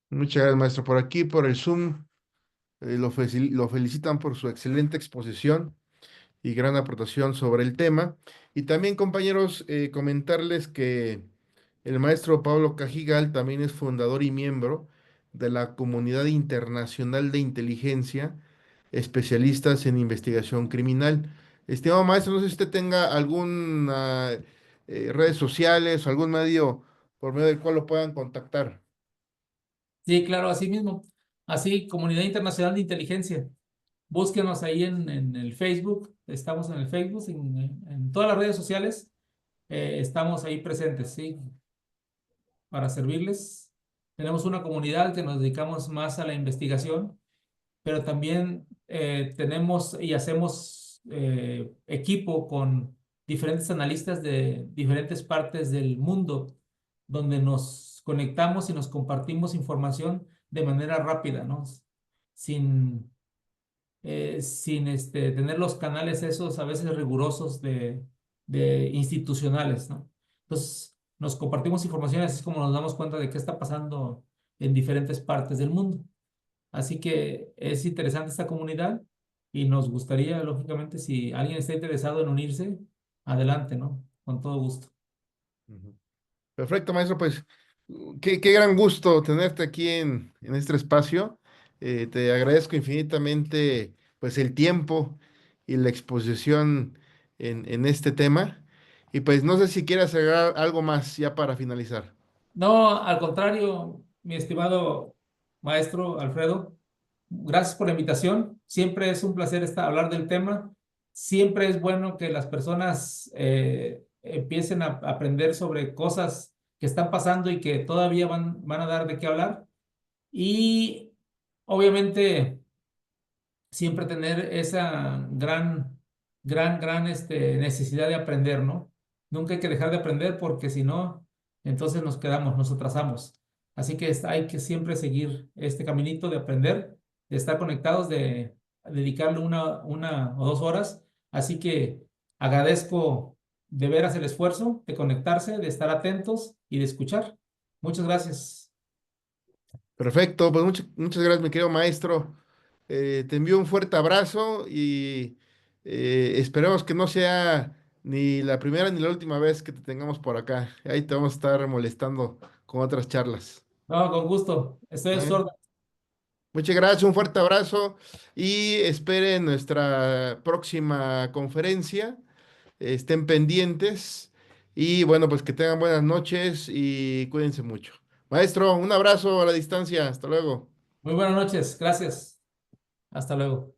Muchas gracias, maestro. Por aquí, por el Zoom, lo felicitan por su excelente exposición y gran aportación sobre el tema. Y también, compañeros, comentarles que el maestro Pablo Cajigal también es fundador y miembro de la Comunidad Internacional de Inteligencia, especialistas en investigación criminal. Estimado maestro, no sé si usted tenga alguna redes sociales o algún medio por medio del cual lo puedan contactar. Sí, claro, así mismo. Así, Comunidad Internacional de Inteligencia. Búsquenos ahí en el Facebook. Estamos en el Facebook, en todas las redes sociales. Estamos ahí presentes, ¿sí? Para servirles. Tenemos una comunidad que nos dedicamos más a la investigación, pero también tenemos y hacemos equipo con diferentes analistas de diferentes partes del mundo, donde nos conectamos y nos compartimos información de manera rápida, ¿no? Sin, sin tener los canales esos a veces rigurosos de institucionales, ¿no? Entonces, nos compartimos información, así es como nos damos cuenta de qué está pasando en diferentes partes del mundo. Así que es interesante esta comunidad y nos gustaría, lógicamente, si alguien está interesado en unirse, adelante, ¿no? Con todo gusto. Ujú. Perfecto, maestro, pues qué gran gusto tenerte aquí en este espacio. Te agradezco infinitamente pues el tiempo y la exposición en este tema. Y pues no sé si quieres agregar algo más ya para finalizar. No, al contrario, mi estimado maestro Alfredo, gracias por la invitación. Siempre es un placer hablar del tema. Siempre es bueno que las personas empiecen a aprender sobre cosas que están pasando y que todavía van a dar de qué hablar. Y obviamente siempre tener esa gran necesidad de aprender, ¿no? Nunca hay que dejar de aprender porque si no, entonces nos quedamos, nos atrasamos. Así que hay que siempre seguir este caminito de aprender, de estar conectados, de dedicarle una o 2 horas. Así que agradezco de veras el esfuerzo de conectarse, de estar atentos y de escuchar. Muchas gracias. Perfecto, pues muchas gracias, mi querido maestro. Te envío un fuerte abrazo y esperemos que no sea ni la primera ni la última vez que te tengamos por acá. Ahí te vamos a estar molestando con otras charlas. No, con gusto. Estoy a su ¿Eh? orden. Muchas gracias, un fuerte abrazo y esperen nuestra próxima conferencia. Estén pendientes y bueno, pues que tengan buenas noches y cuídense mucho. Maestro, un abrazo a la distancia. Hasta luego. Muy buenas noches. Gracias. Hasta luego.